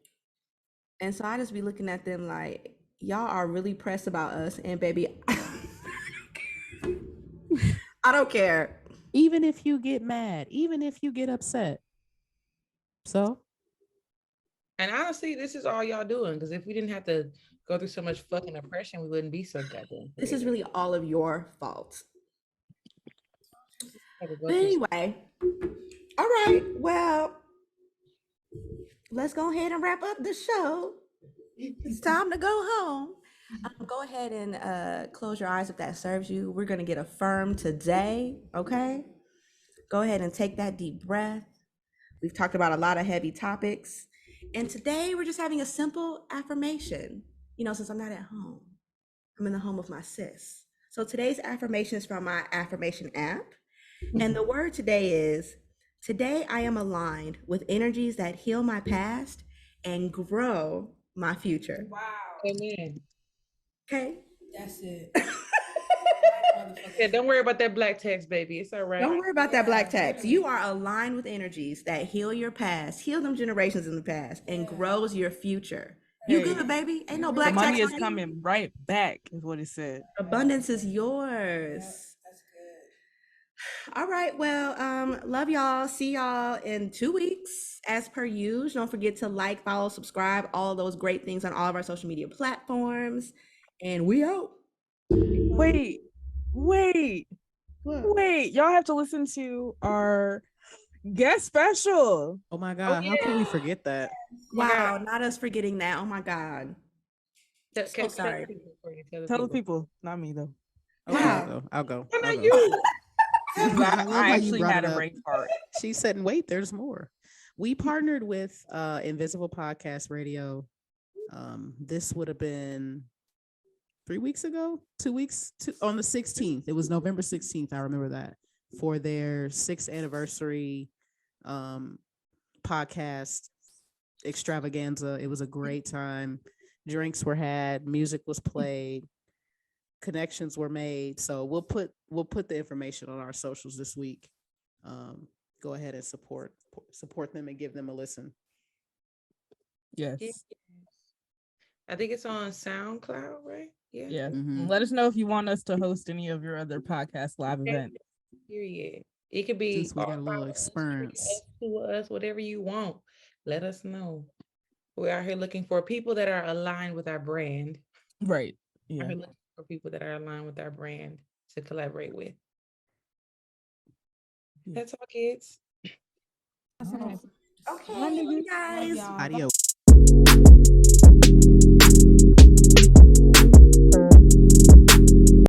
And so I just be looking at them like, y'all are really pressed about us, and baby, I don't care. Even if you get mad, even if you get upset, So, and honestly, this is all y'all doing, because if we didn't have to go through so much fucking oppression, we wouldn't be so goddamn. This is really all of your fault. But But anyway, all right. Well, let's go ahead and wrap up the show. It's time to go home. Go ahead and close your eyes if that serves you. We're going to get affirmed today, okay? Go ahead and take that deep breath. We've talked about a lot of heavy topics. And today we're just having a simple affirmation. You know, since I'm not at home, I'm in the home of my sis. So today's affirmation is from my affirmation app. And the word today is, today I am aligned with energies that heal my past and grow my future. Wow. Amen. Okay. That's it. Yeah, don't worry about that black text, baby. It's all right. Don't worry about that black text. You are aligned with energies that heal your past, heal them generations in the past, and grows your future. You good, baby? Ain't no black text. Money is coming right back, is what it said. Abundance is yours. That's good. All right. Well, love y'all. See y'all in 2 weeks. As per usual, don't forget to like, follow, subscribe, all those great things on all of our social media platforms. And we out. Wait. Y'all have to listen to our guest special. Oh my God, how can we forget that? Wow, not us forgetting that. Oh my God. So sorry. Tell the people, not me though. Okay, I'll go. Why not you? I actually had a break part. She said, wait, there's more. We partnered with Invisible Podcast Radio. This would have been 3 weeks ago, 2 weeks, on the 16th. It was November 16th. I remember that, for their 6th anniversary podcast extravaganza. It was a great time. Drinks were had, music was played, connections were made. So we'll put the information on our socials this week. Go ahead and support them and give them a listen. Yes. I think it's on SoundCloud, right? Yeah. Mm-hmm. Let us know if you want us to host any of your other podcast live events. Period. It could be, since we got a little experience to us, whatever you want. Let us know. We're out here looking for people that are aligned with our brand. Right. Yeah. We're looking for people that are aligned with our brand to collaborate with. That's all, kids. Okay, guys. Adios.